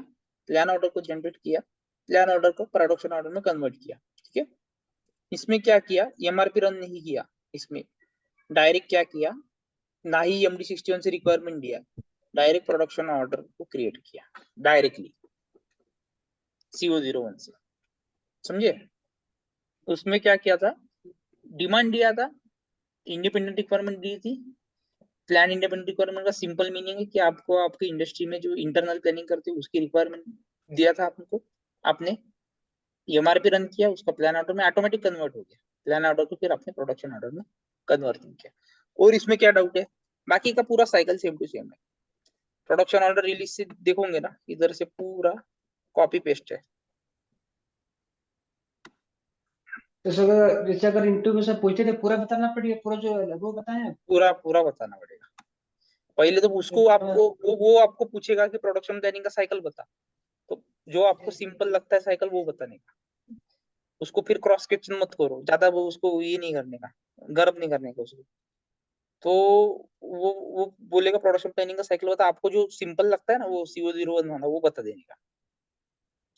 प्लान ऑर्डर को जनरेट किया, प्लान ऑर्डर को प्रोडक्शन ऑर्डर में कन्वर्ट किया, ठीक है। इसमें क्या किया, एमआरपी रन नहीं किया, इसमें डायरेक्ट क्या किया, ना ही MD61 से रिक्वायरमेंट दिया, डायरेक्ट प्रोडक्शन ऑर्डर को क्रिएट किया डायरेक्टली CO01 से, समझे। उसमें क्या किया था, डिमांड दिया था, इंडिपेंडेंट रिक्वायरमेंट दी थी। प्लान इंडिपेंडेंट रिक्वायरमेंट का सिंपल मीनिंग है कि आपको आपकी इंडस्ट्री में जो इंटरनल प्लानिंग करते हैं उसकी रिक्वायरमेंट दिया था आपको, आपने एमआरपी रन किया, उसका प्लान ऑर्डर में ऑटोमेटिक कन्वर्ट हो गया, प्लान ऑर्डर को फिर आपने प्रोडक्शन ऑर्डर में कन्वर्ट किया। और इसमें क्या डाउट है, बाकी का पूरा साइकिल सेम टू सेम है। प्रोडक्शन ऑर्डर रिलीज से देखोगे ना, इधर से पूरा कॉपी पेस्ट है, जैसे अगर इंटरव्यू से पूछते थे पूरा बताना पड़ेगा, पूरा जो है वो बताएं आप। पूरा पूरा बताना पड़ेगा। पहले तो उसको आपको वो आपको पूछेगा कि प्रोडक्शन प्लानिंग का साइकिल बता, तो जो आपको सिंपल लगता है साइकिल वो बताने का, उसको फिर क्रॉस क्वेश्चन मत करो ज्यादा, वो उसको ये नहीं करने का, गर्व नहीं करने का उसको। तो वो बोलेगा प्रोडक्शन प्लानिंग का साइकिल बता, आपको जो सिंपल लगता है ना वो CO01 वाला वो बता देने का,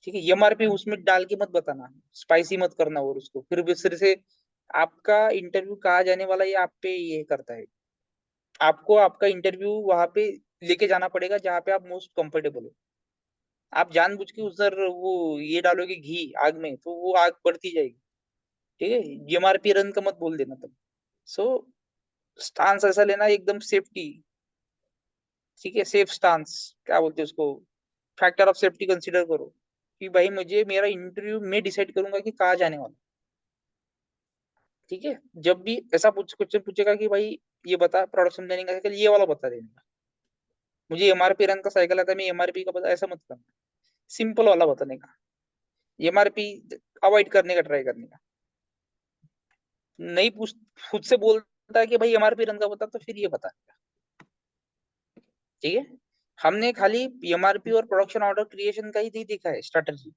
ठीक है। एमआरपी उसमें डाल के मत बताना, स्पाइसी मत करना, और उसको फिर से आपका इंटरव्यू कहा जाने वाला ये आप पे ये करता है, आपको आपका इंटरव्यू वहां पे लेके जाना पड़ेगा जहाँ पे आप मोस्ट कंफर्टेबल हो। आप जानबूझ के उधर वो ये डालोगे घी आग में तो वो आग बढ़ती जाएगी, ठीक है। एमआरपी रन का मत बोल देना तब। सो स्टांस ऐसा लेना एकदम सेफ्टी, ठीक है, सेफ स्टांस, क्या बोलते हैं उसको, फैक्टर ऑफ सेफ्टी कंसीडर करो कि भाई मुझे मेरा इंटरव्यू मैं डिसाइड करूंगा कि कहाँ जाने वाला, ठीक है। जब भी ऐसा क्वेश्चन पूछेगा कि भाई ये बता प्रोडक्शन प्लानिंग का साइकिल, ये वाला बता देने का। मुझे एमआरपी रन का साइकिल आता है, मैं एमआरपी का बता, ऐसा मत करना, सिंपल वाला बताने का, एमआरपी अवॉइड करने का ट्राई करने का। नहीं पूछ, खुद से बोलता है कि भाई एमआरपी रन का बता, तो फिर ये बता, ठीक है। हमने खाली एमआरपी और प्रोडक्शन ऑर्डर क्रिएशन का ही नहीं देखा है स्ट्रेटजी,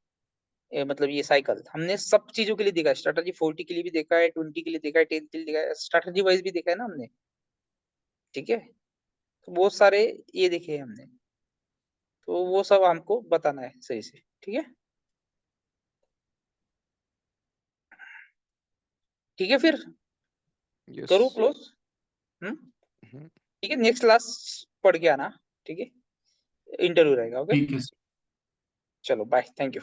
मतलब ये साइकिल हमने सब चीजों के लिए देखा है, स्ट्रेटजी 40 के लिए भी देखा है, 20 के लिए देखा है, 10 के लिए देखा है, स्ट्रेटजी वाइज भी देखा है ना हमने, ठीक है। तो बहुत सारे ये देखे हैं हमने, तो वो सब हमको बताना है सही से, ठीक है, ठीक है। फिर यस करो क्लोज, ठीक है। नेक्स्ट क्लास पढ़ के आना, ठीक है, इंटरव्यू रहेगा, ओके। ठीक है चलो बाय, थैंक यू।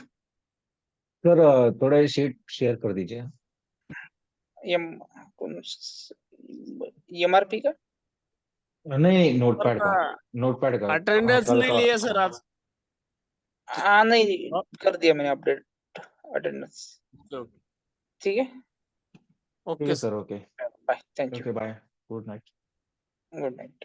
सर थोड़ा शीट शेयर कर दीजिए। एम एमआरपी का नहीं, नोटपैड का। हाँ, अटेंडेंस कल नहीं का। लिए सर आज। हाँ नहीं कर दिया मैंने अपडेट अटेंडेंस, ठीक है। ठीक ओके है sir. Sir, okay. Bye, thank you. Okay, bye, good night. Good night.